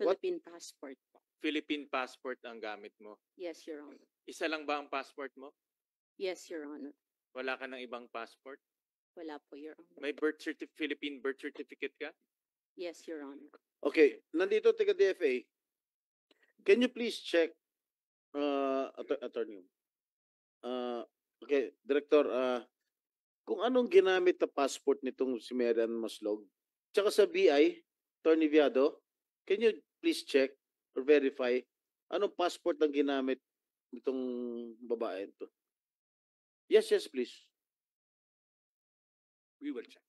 Philippine passport po. Philippine passport ang gamit mo. Yes, Your Honor. Isa lang ba ang passport mo? Yes, Your Honor. Wala ka ng ibang passport? Wala po, Your Honor. May Philippine birth certificate ka? Yes, Your Honor. Okay, nandito taga DFA. Can you please check attorney? Okay, Director, kung anong ginamit na passport nitong si Marian Maslog, tsaka sa BI, Attorney Viado, can you please check or verify anong passport ang ginamit nitong babae ito? Yes, please. We will check.